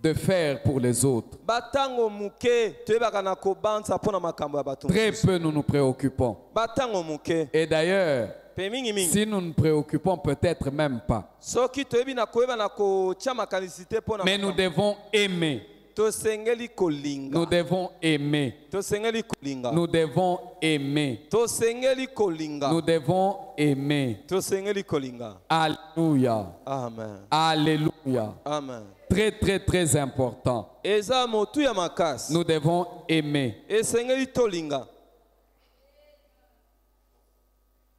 de faire pour les autres. batango muke toyebaka na kobanza mpo na makambo ya bato Très peu nous nous préoccupons. batango muke Et d'ailleurs, pe mingi si nous nous préoccupons, peut-être même pas. soki toyebi na koyeba na kotia makanisi te mpo na Mais nous makambo. devons aimer. tosengeli kolinga Nous devons aimer. tosengeli kolinga Nous devons aimer. tosengeli kolinga Nous devons aimer. tosengeli kolinga. Alléluia. Amen. Alléluia. Amen. Très important. eza motu ya makasi Nous devons aimer. esengeli tolinga.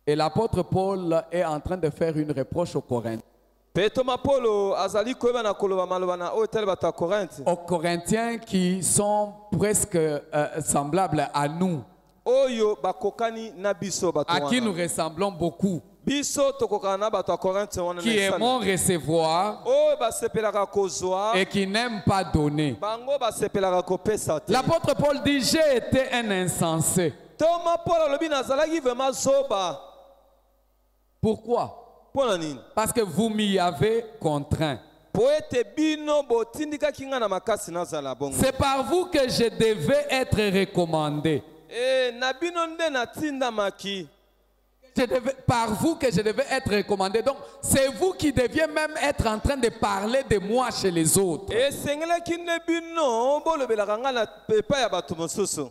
Et l'apôtre Paul est en train de faire une reproche aux Corinthiens. Pe toma polo azali koyeba na koloba maloba na oyo etali bato ya korinthe Aux Corinthiens qui sont presque semblables à nous, oyo bakokani na biso bato à qui nous wana ressemblons beaucoup, biso tokokana na bato ya korinthe wana na qui esala. aimons recevoir oyo basepelaka kozwa et qui n'aiment pas donner. bango basepelaka kopesa te. L'apôtre Paul dit, j'ai été un insensé. toma polo alobi nazalaki vraimen zoba. Pourquoi? mpo na nini? Parce que vous m'y avez contraint. po ete bino botindikaki nga na makasi nazala bongo. C'est par vous que je devais être recommandé. na bino nde natindamaki. Par vous que je devais être recommandé. Donc, c'est vous qui deviez même être en train de parler de moi chez les autres. esengelaki nde bino bolobelaka nga na epai ya bato mosusu.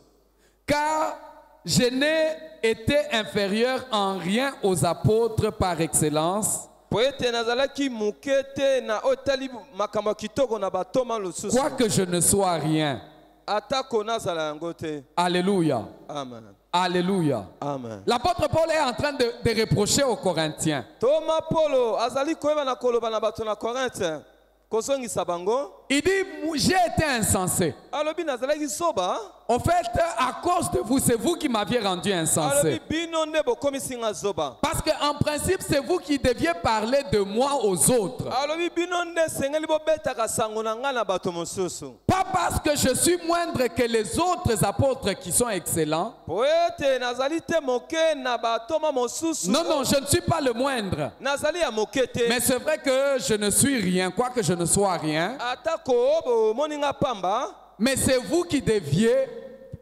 Car je n'ai été inférieur en rien aux apôtres par excellence, po ete nazalaki moke te na oyo etali makambo ya kitoko na batoma lususu. quoique je ne sois rien. atako nazala yango te. Alléluia. Amen. Alléluia. Amen. L'apôtre Paul est en train de reprocher aux Corinthiens. toma polo azali koyeba na koloba na bato na korinthe kozongisa bango. Il dit, j'ai été insensé. alobi nazalaki zoba. En fait, à cause de vous, c'est vous qui m'aviez rendu alobi insensé. bino nde bokomisi nga zoba. Parce qu'en principe, c'est vous qui deviez parler de moi aux autres. alobi bino nde esengeli bobetaka sango na nga na bato mosusu. Pas parce que je suis moindre que les autres apôtres qui sont excellents. po ete nazali te moke na batoma mosusu. Non, non, je ne suis pas le moindre. nazali ya moke te. Mais c'est vrai que je ne suis rien, quoique je ne sois rien. atako bomoni nga pamba. Mais c'est vous qui deviez,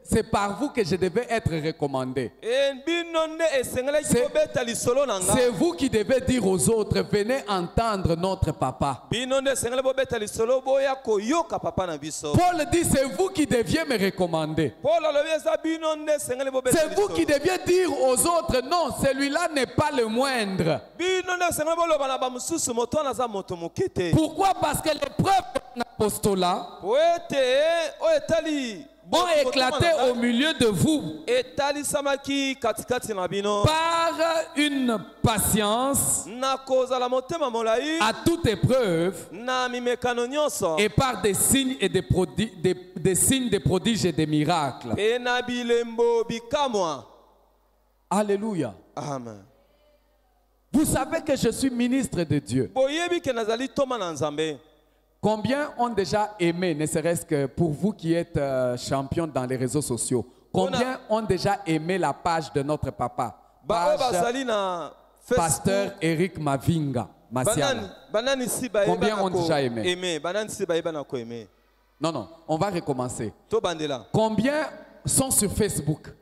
c'est par vous que je devais être recommandé. bino nde esengelaki C'est- bobeta lisolo na nga. C'est vous qui devez dire aux autres, venez entendre notre papa. bino nde esengeli bobeta lisolo boya koyoka papa na biso. Paul dit, c'est vous qui deviez me recommander. paul alobi eza bino nde esengeli bobeta C'est vous qui lisolo. deviez dire aux autres, non, celui-là n'est pas le moindre. bino nde esengeli boloba na bamosusu moto wana aza moto moke te. Pourquoi? Parce que l'épreuve de mon apostolat po ete oyo etali ont éclaté au milieu de vous etalisamaki katikati na bino par une patience na kozala motema molai à toute épreuve na mimekano nyonso et par des signes et des signes, des prodiges et des miracles. e na bilembo bikamwa. Alléluia. Amen. Vous savez que je suis ministre de Dieu. boyebi ke nazali toma na nzambe. Combien ont déjà aimé, ne serait-ce que pour vous qui êtes champion dans les réseaux sociaux, combien ont déjà aimé la page de notre papa? baoyo Page bazali na Pasteur Eric Mavinga, Masiala. Combien ont déjà aimé? Non, on va recommencer. Combien sont sur Facebook?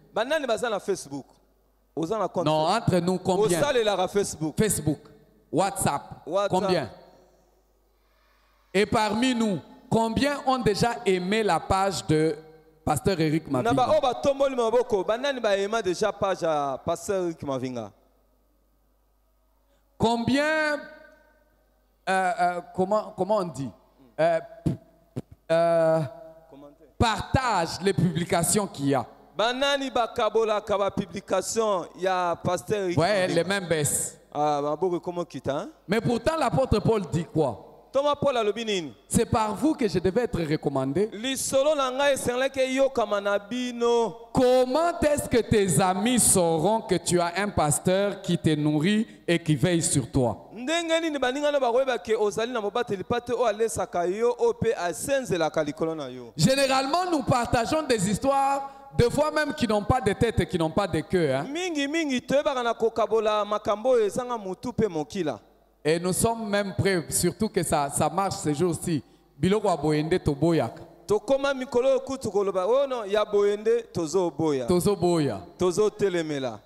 Non, entre nous, combien? Facebook, WhatsApp, combien? Et parmi nous, combien ont déjà aimé la page de Pasteur Eric Mavinga? Combien, comment on dit, partage les publications qu'il y a? Ouais, les mêmes baissent. Mais pourtant, l'apôtre Paul dit quoi? C'est par vous que je devais être recommandé. Comment est-ce que tes amis sauront que tu as un pasteur qui te nourrit et qui veille sur toi? Généralement, nous partageons des histoires, des fois même qui n'ont pas de tête et qui n'ont pas de cœur. Et nous sommes même prêts, surtout que ça marche ces jours-ci. Biloko aboyende toboyak. Tokoma mikolo kutu koloba ono ya boyende tozo boya. Tozo boya. Tozo telemela.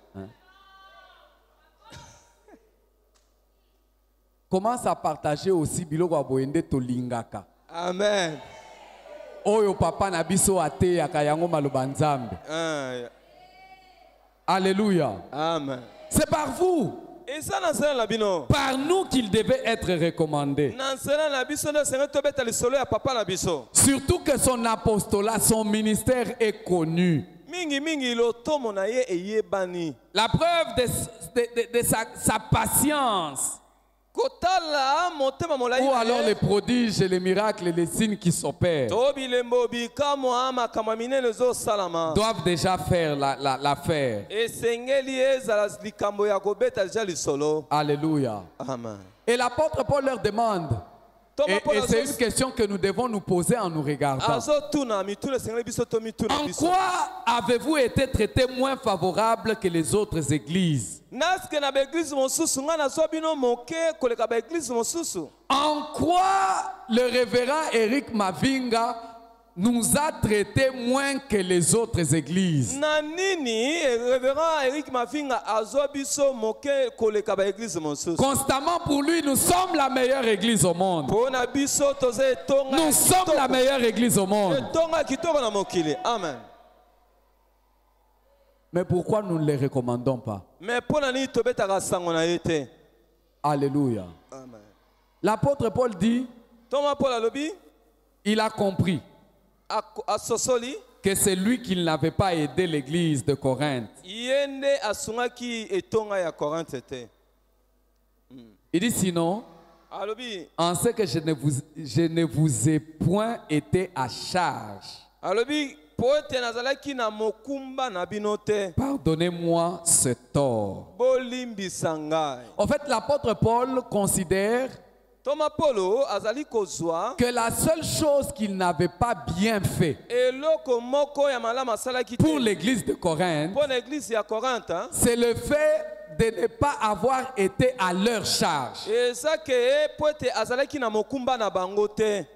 Commence à partager aussi biloko aboyende tolingaka. Amen. Oyo papa na biso ate akayango malubanzambe. Alléluia. Amen. C'est par vous. Par nous qu'il devait être recommandé. Surtout que son apostolat, son ministère est connu. La preuve de sa patience. Ou alors les prodiges et les miracles et les signes qui s'opèrent doivent déjà faire l'affaire. Alléluia. Amen. Et l'apôtre Paul leur demande, et c'est une question que nous devons nous poser en nous regardant. En quoi avez-vous été traité moins favorable que les autres églises? En quoi le révérend Eric Mavinga nous a traités moins que les autres églises? Constamment pour lui, nous sommes la meilleure église au monde. Nous sommes la meilleure église au monde. Amen. Mais pourquoi nous ne les recommandons pas? Alléluia. Amen. L'apôtre Paul dit, il a compris que c'est lui qui n'avait pas aidé l'église de Corinthe. Il dit sinon, en ce que je ne vous ai point été à charge. Pardonnez-moi ce tort. En fait, l'apôtre Paul considère que la seule chose qu'il n'avait pas bien fait pour l'église de Corinthe, c'est le fait de ne pas avoir été à leur charge. Vous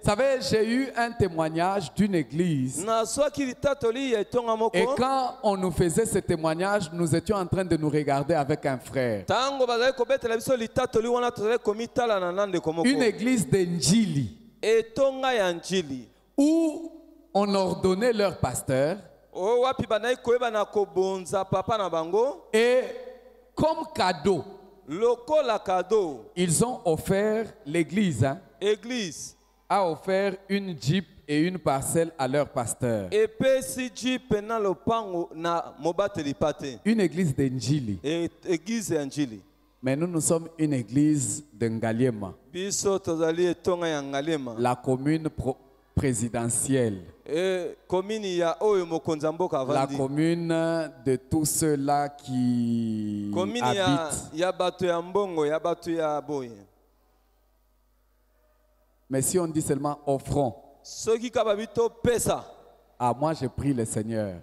savez, j'ai eu un témoignage d'une église. Et quand on nous faisait ce témoignage, nous étions en train de nous regarder avec un frère. Une église d'Njili où on ordonnait leur pasteur et comme cadeau, ils ont offert l'église, a offert une jeep et une parcelle à leur pasteur. Une église d'Njili. Mais nous sommes une église de Ngaliema, la commune présidentielle. La commune de tous ceux-là qui habitent. Mais si on dit seulement offrons, moi je prie le Seigneur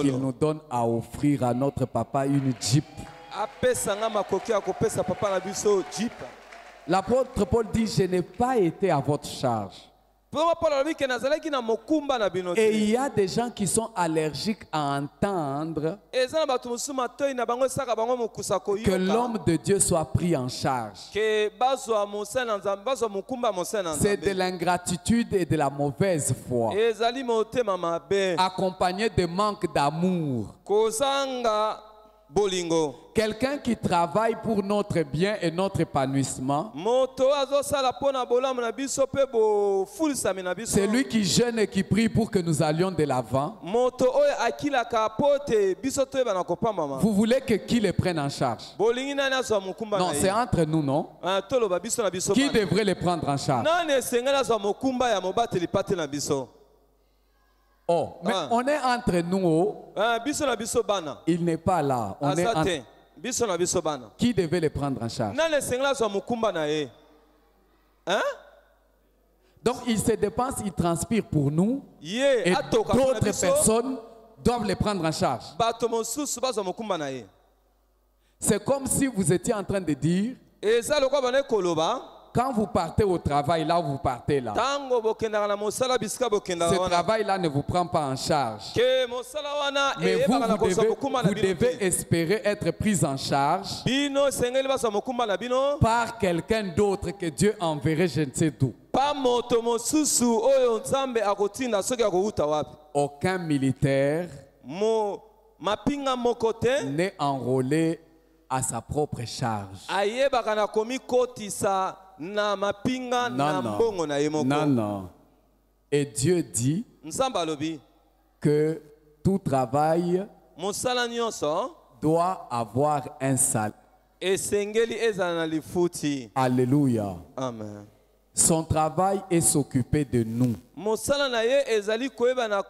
qu'il nous donne à offrir à notre papa une jeep. apesanga makoki ya kopesa papa na biso jeep. L'apôtre Paul dit, je n'ai pas été à votre charge. Et il y a des gens qui sont allergiques à entendre que l'homme de Dieu soit pris en charge. C'est de l'ingratitude et de la mauvaise foi, accompagné de manque d'amour. Quelqu'un qui travaille pour notre bien et notre épanouissement, c'est lui qui jeûne et qui prie pour que nous allions de l'avant. Vous voulez que qui les prenne en charge? Non, c'est entre nous, non? Qui devrait les prendre en charge? Oh, mais on est entre nous. Il n'est pas là. On est entre... Qui devait les prendre en charge? Donc il se dépense, il transpire pour nous. Et d'autres personnes doivent les prendre en charge. C'est comme si vous étiez en train de dire, quand vous partez au travail, là où vous partez là, ce travail-là ne vous prend pas en charge. Mais vous devez espérer être pris en charge par quelqu'un d'autre que Dieu enverrait je ne sais d'où. Aucun militaire n'est enrôlé à sa propre charge. Non, non. Et Dieu dit que tout travail doit avoir un salaire. Alléluia. Amen. Son travail est s'occuper de nous.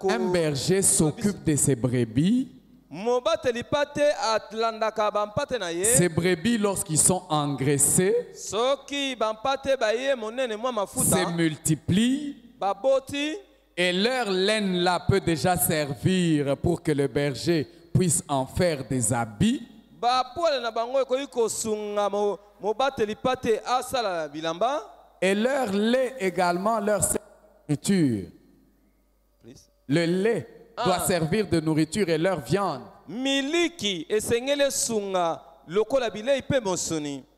Un berger s'occupe de ses brebis. Ces brebis, lorsqu'ils sont engraissés, se multiplient et leur laine là peut déjà servir pour que le berger puisse en faire des habits. Et leur lait également, leur nourriture. Le lait doit servir de nourriture et leur viande.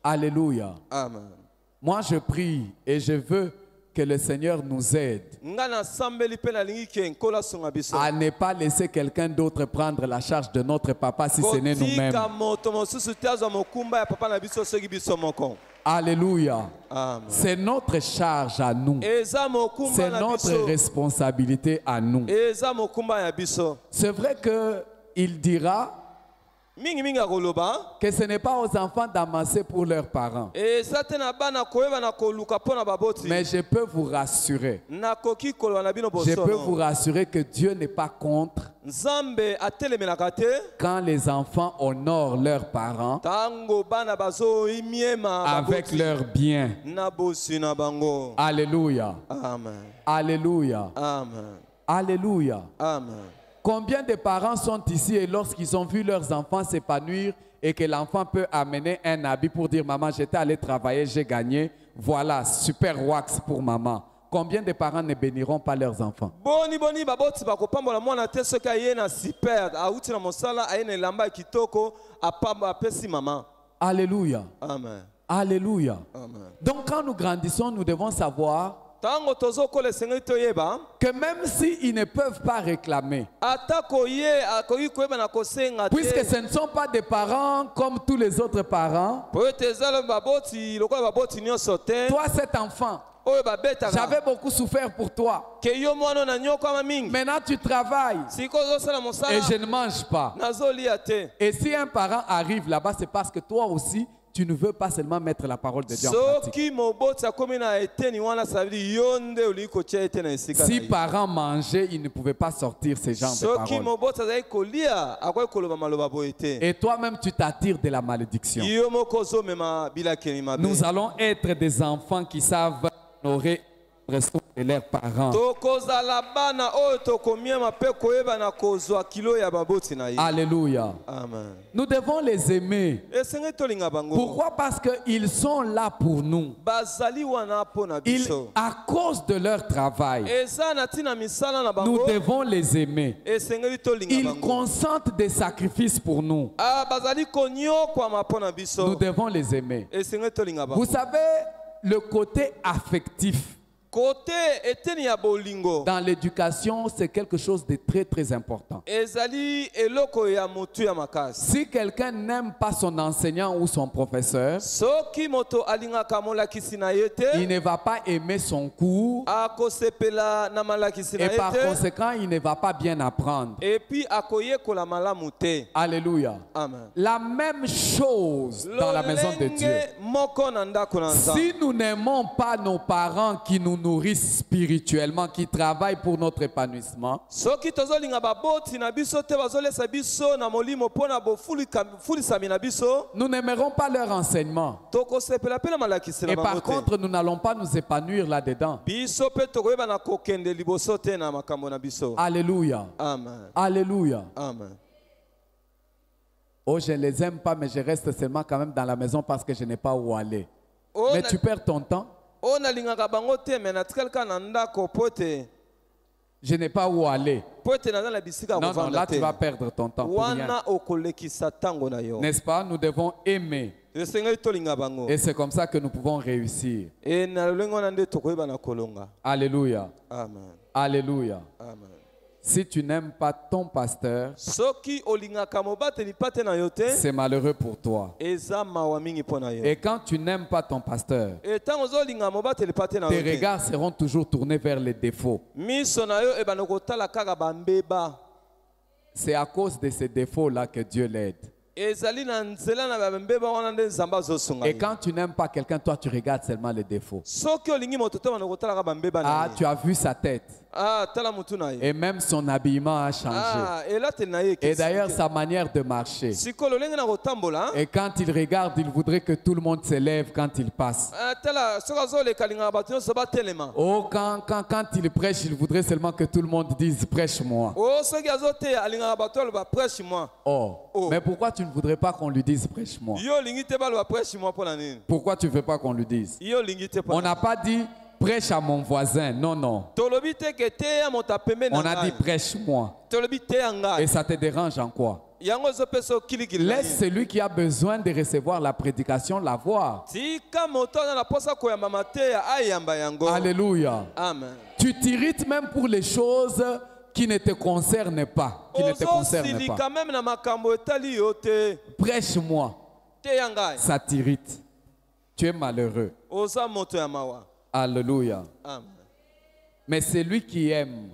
Alléluia. Amen. Moi je prie et je veux que le Seigneur nous aide à ne pas laisser quelqu'un d'autre prendre la charge de notre papa si ce n'est nous-mêmes. Alléluia. C'est notre charge à nous. C'est notre responsabilité à nous. C'est vrai qu'il dira que ce n'est pas aux enfants d'amasser pour leurs parents. Mais je peux vous rassurer. Je peux vous rassurer que Dieu n'est pas contre quand les enfants honorent leurs parents avec leurs biens. Alléluia. Amen. Alléluia. Amen. Alléluia. Amen. Combien de parents sont ici et lorsqu'ils ont vu leurs enfants s'épanouir et que l'enfant peut amener un habit pour dire « Maman, j'étais allé travailler, j'ai gagné. Voilà, super wax pour maman. » Combien de parents ne béniront pas leurs enfants? Alléluia. Amen. Alléluia. Amen. Donc quand nous grandissons, nous devons savoir que même s'ils ne peuvent pas réclamer, puisque ce ne sont pas des parents comme tous les autres parents, toi cet enfant, j'avais beaucoup souffert pour toi. Maintenant tu travailles et je ne mange pas. Et si un parent arrive là-bas, c'est parce que toi aussi, tu ne veux pas seulement mettre la parole de Dieu en pratique. Si parents mangeaient, ils ne pouvaient pas sortir ces genres de paroles. Et toi-même, tu t'attires de la malédiction. Nous allons être des enfants qui savent honorer sont de leurs parents. tokozala bana oyo tokomiema mpe koyeba na kozwa kilo ya baboti na ye. Alléluia. Amen. Nous devons les aimer. Esengeli tolinga bango. Pourquoi? Parce qu'ils sont là pour nous. Bazali wana mpo na biso. À cause de leur travail, Eza na tina misala na bango. nous devons les aimer. Esengeli tolinga Ils bango. consentent des sacrifices pour nous. Ah bazali konyokwama mpo na biso. Nous devons les aimer. Esengeli tolinga bango. Vous savez, le côté affectif Côté eteni ya bolingo. dans l'éducation, c'est quelque chose de très très important. Ezali eloko ya motu ya makasi. Si quelqu'un n'aime pas son enseignant ou son professeur, Soki moto alingaka molakisi na ye te, il ne va pas aimer son cours akosepela na malakisi na et ye par te, conséquent, il ne va pas bien apprendre. et puis akoyekola malamu te. Alléluia. Amen. La même chose dans la maison de Dieu. Lolenge moko na ndako na Nzambe. Si nous n'aimons pas nos parents qui nous nourrissent spirituellement, qui travaillent pour notre épanouissement, Soki tozolinga baboti na biso te bazolesa biso na molimo mpona bofulisami na biso, nous n'aimerons pas leur enseignement. tokosepela pe na malakisi na Et par bango te. contre, nous n'allons pas nous épanouir là-dedans. Biso pe tokoyeba na kokende liboso te na makambo na biso. Alléluia. Amen. Alléluia. Amen. Oh, je ne les aime pas, mais je reste seulement quand même dans la maison parce que je n'ai pas où aller. Oh, Mais tu perds ton temps. oyo nalingaka bango te me natikali kaka na ndako po ete Je n'ai pas où aller. naza na bisika ya Non, non, là kovanda tu te. vas perdre ton temps pour rien. Wana okolekisa ntango na yo. N'est-ce pas? Nous devons aimer. Esengeli tolinga bango. Et c'est comme ça que nous pouvons réussir. E na lolenge wana nde tokoyeba na kolonga. Alléluia. Amen. Alléluia. Amen. Si tu n'aimes pas ton pasteur, Soki olingaka mobateli pate na yo te, c'est malheureux pour toi. eza mawa mingi mpo na yo. Et quand tu n'aimes pas ton pasteur, E ntango ozolinga mobateli pate na tes yo te, regards seront toujours tournés vers les défauts. miso na yo ebana kotala kaka bambeba. C'est à cause de ces défauts-là que Dieu l'aide. Ezali na nzela na bambeba wana nde Nzambe azosunga Et ye. quand tu n'aimes pas quelqu'un, toi tu regardes seulement les défauts. Soki olingi moto te bana kotalaka bambeba na Ah, ye. tu as vu sa tête. Ah, tala mutu na ye. Et même son habillement a changé. Ah, elateli na ye Et d'ailleurs sa manière de marcher. sikoyo lolenge na kotambola. Et quand il regarde, il voudrait que tout le monde se lève quand il passe. Ah, tala soki azoleka alingaka bato nyonso batelema. Oh, quand il prêche, il voudrait seulement que tout le monde dise prêche-moi. Oh, soki azoteya alingaka bato aloba prêche moi. Oh, mais pourquoi tu ne voudrais pas qu'on lui dise prêche-moi? Yo olingi te baloba prêche moi mpo na nini? Pourquoi tu ne veux pas qu'on lui dise? Yo olingi te mpo On na n'a pas dit prêche à mon voisin. Non, non. tolobi te ke teya moto apembeni na On a dit ngai. prêche-moi. Tolobi teya Et ngai. ça te dérange en quoi? Yango ezopesa okilikili na Laisse nini? celui qui a besoin de recevoir la prédication l'avoir. Tika moto aza na posa koyamba mateya ayamba yango. Alléluia. Amen. Tu t'irrites même pour les choses qui ne te concernent pas. Qui ne te concernent ozosilika pas. meme na makambo etali yo te. Prêche-moi. Teya ngai. Ça t'irrite. Tu es malheureux. Oza moto ya mawa. Alléluia. Amen. Mais celui qui aime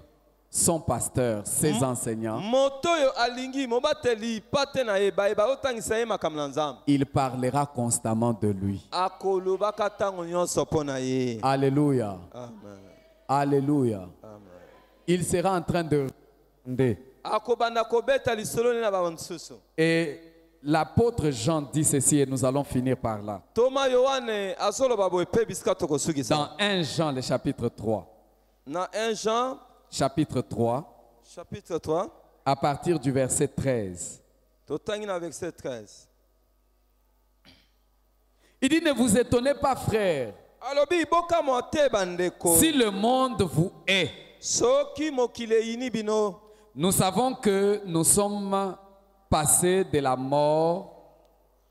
son pasteur, ses enseignants, Moto oyo alingi mobateli pate na ye bayeba otangisa ye makambo na Nzambe. il parlera constamment de lui. Akolobaka ntango nyonso mpo na ye. Alléluia. Amen. Alléluia. Amen. Il sera en train de regarder. Akobanda kobeta lisolo na ba mosusu. Et l'apôtre Jean dit ceci et nous allons finir par là. Toma Yohane azoloba boye pe bisika tokosukisa. Dans 1 Jean, le chapitre 3. Na 1 Jean Chapitre 3, chapitre 3 à partir du verset 13. totangi na verset 13. Il dit, ne vous étonnez pas, frères, Alobi boka mo te bandeko. si le monde vous hait. Soki mokile ini bino. Nous savons que nous sommes passés de la mort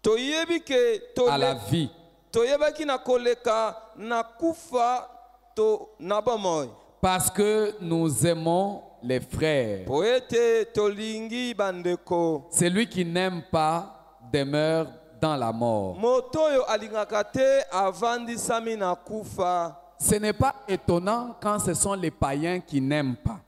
Toyebi ke à la vie. toyebaki na koleka na kufa to na bomoy. Parce que nous aimons les frères. Po ete tolingi bandeko. Celui qui n'aime pas demeure dans la mort. Moto oyo alingaka te avandisami na kufa. Ce n'est pas étonnant quand ce sont les païens qui n'aiment pas.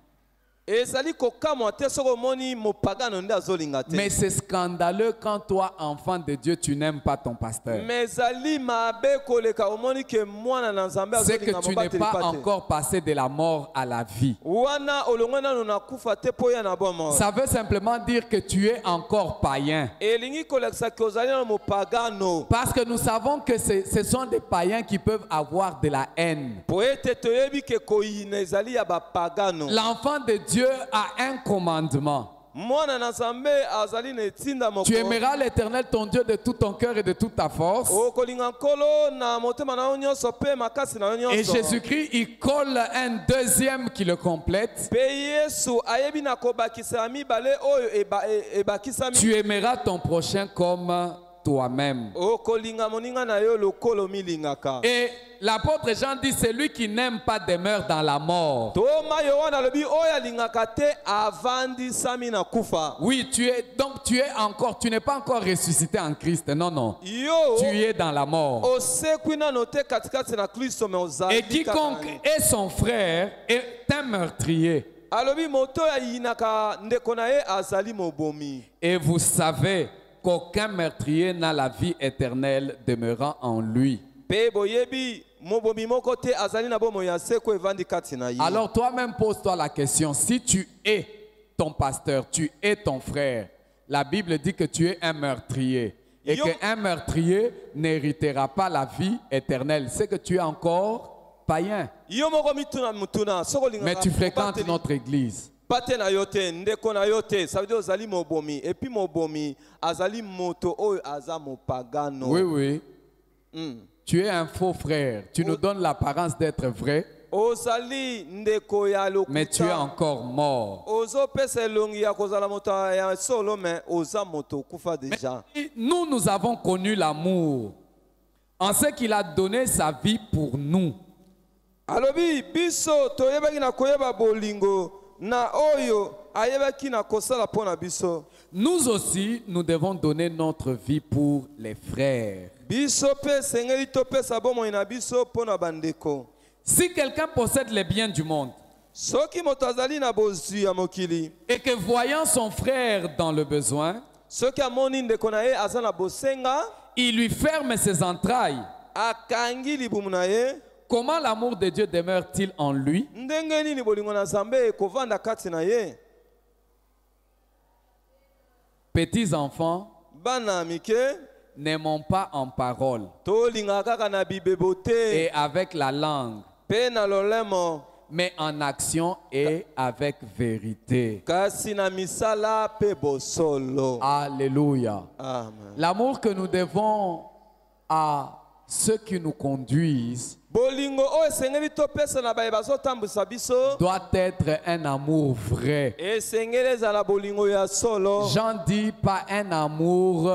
ezali kokamwa te soki omoni mopagano nde azolinga te. Mais c'est scandaleux quand toi, enfant de Dieu, tu n'aimes pas ton pasteur. Mais ezali mabe koleka omoni ke mwana na Nzambe C'est que azolinga tu n'es mobateli pas pa te. encore passé de la mort à la vie. Wana olongwe nanu nakufa te po ya na bomo. Ça veut simplement dire que tu es encore païen. Elingi kolekisa ke ozali na mopagano. Parce que nous savons que ce sont des païens qui peuvent avoir de la haine. Po ete toyebi ke koyina ezali ya bapagano. L'enfant de Dieu a un commandement. Mwana na Nzambe azali na etinda moko. Tu aimeras l'Éternel ton Dieu de tout ton cœur et de toute ta force. Okolinga nkolo na motema na yo nyonso pe makasi na yo nyonso. Et Jésus-Christ, il colle un deuxième qui le complète. Pe Yesu ayebi na kobakisa mibale oyo ebakisami. Tu aimeras ton prochain comme toi-même. Okolinga moninga na yo lokolo milingaka. Et l'apôtre Jean dit, celui qui n'aime pas demeure dans la mort. Toma Yohana lobi oyo alingaka te avandisami na kufa. Oui, tu n'es pas encore ressuscité en Christ. Non, non. Yo Tu es dans la mort. osekwi nano te katikati na Kristo me ozali. Et quiconque est son frère est un meurtrier. Alobi moto ya yinaka ndeko na ye azali mobomi. Et vous savez qu'aucun meurtrier n'a la vie éternelle demeurant en lui. Pe boyebi mobomi moko te azali na bomo ya seko evandi kati na ye. Alors toi-même pose-toi la question, si tu es ton pasteur, tu es ton frère, la Bible dit que tu es un meurtrier et qu'un meurtrier n'héritera pas la vie éternelle. C'est que tu es encore païen. Yo moko mituna mutuna soko lingaka. Mais tu fréquentes notre église. Pate na yo te ndeko na yo te, ça veut dire ozali mobomi et puis mobomi azali moto oyo aza mopagano. Oui, oui. Tu es un faux frère. Tu nous donnes l'apparence d'être vrai, Ozali ndeko ya lokuta. mais tu es encore mort. Ozo pesa longi ya kozala moto ya solo mais oza moto kufa déjà. Nous avons connu l'amour en ce qu'il a donné sa vie pour nous. Alobi biso toyebaki na koyeba bolingo na oyo ayebaki na kosala pona biso. Nous aussi, nous devons donner notre vie pour les frères. Biso pe sengeli to pesa bomo ina biso pona bandeko. Si quelqu'un possède les biens du monde Soki moto azali na bozwi ya mokili. et que voyant son frère dans le besoin, Soki amoni ndeko na ye aza na bosenga, il lui ferme ses entrailles, akangi libumu na ye. comment l'amour de Dieu demeure-t-il en lui? Ndenge nini bolingo na Nzambe kovanda kati na ye. Petits enfants, Bana mike n'aimons pas en parole tolinga kaka na bibebo te et avec la langue, pe na lolemo mais en action et avec vérité. kasi na misala pe bosolo. Alléluia. Amen. L'amour que nous devons à ceux qui nous conduisent Bolingo o esengeli topesa na baye bazotambwisa biso doit être un amour vrai. esengeli ezala bolingo ya solo. Jean dit pas un amour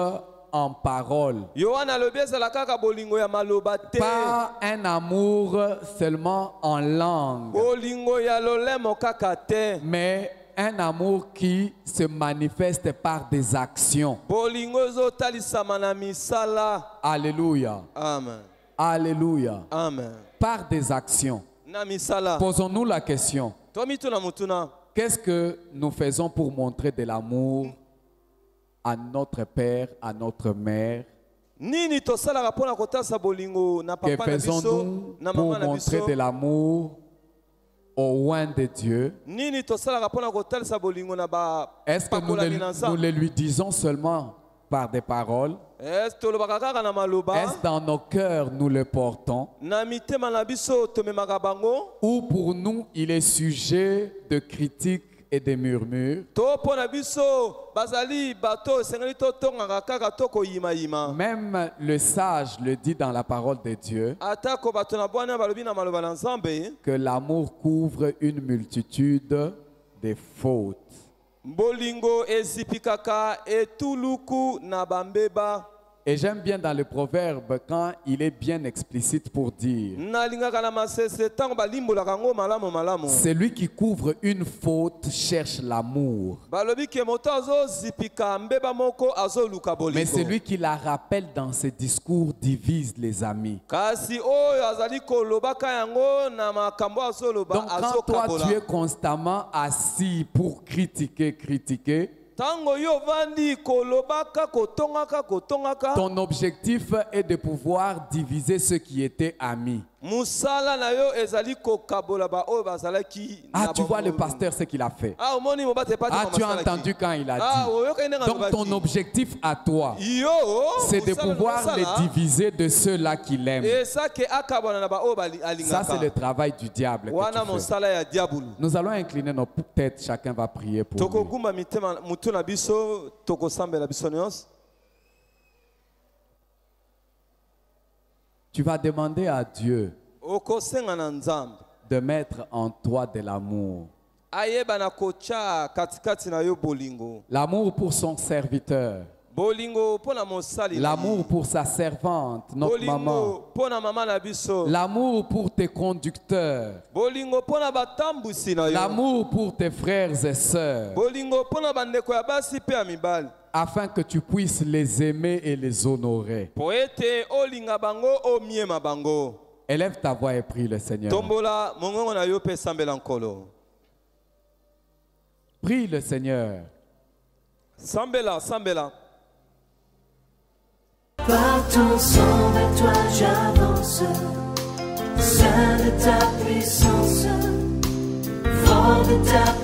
en parole, Yohana alobi ezala kaka bolingo ya maloba te, pas un amour seulement en langue, bolingo ya lolemo kaka te, mais un amour qui se manifeste par des actions. bolingo ezotalisama na misala. Alléluia. Amen. Alléluia. Amen. Par des actions. Na misala Posons-nous la question. tomituna mutuna. Qu'est-ce que nous faisons pour montrer de l'amour à notre père, à notre mère? Nini tosalaka mpona kotasa bolingo na Que papa na biso faisons-nous na pour mama na montrer biso? de l'amour au loin de Dieu? Nini tosalaka mpona kotalisa bolingo na Est-ce que bapakolami na nous Nzambe? le lui disons seulement par des paroles? Est-ce tolobaka kaka na maloba? Est-ce dans nos cœurs nous le portons? Na mitema na biso tomemaka bango? Ou pour nous il est sujet de critiques et de murmures? To mpona biso bazali bato esengeli totongaka kaka to koyimayima? Même le sage le dit dans la parole de Dieu, Atako bato na bwana balobi na maloba na Nzambe que l'amour couvre une multitude de fautes. bolingo ezipikaka etuluku na bambeba. Et j'aime bien dans le proverbe quand il est bien explicite pour dire celui qui couvre une faute cherche l'amour. Mais celui qui la rappelle dans ses discours divise les amis. Donc quand toi tu es constamment assis pour critiquer, ton objectif est de pouvoir diviser ceux qui étaient amis. Ah, tu vois le pasteur ce qu'il a fait. Ah, tu as entendu quand il a dit. Donc ton objectif à toi, c'est de pouvoir les diviser de ceux-là qui l'aiment. Ça, c'est le travail du diable que tu fais. Nous allons incliner nos têtes, chacun va prier pour lui. Tu vas demander à Dieu de mettre en toi de l'amour. L'amour pour son serviteur. L'amour pour sa servante, notre maman. L'amour pour tes conducteurs. L'amour pour tes frères et sœurs. Afin que tu puisses les aimer et les honorer. Élève ta voix et prie le Seigneur. Prie le Seigneur. Par ton sang vers toi j'avance, Saint de ta puissance, fort de ta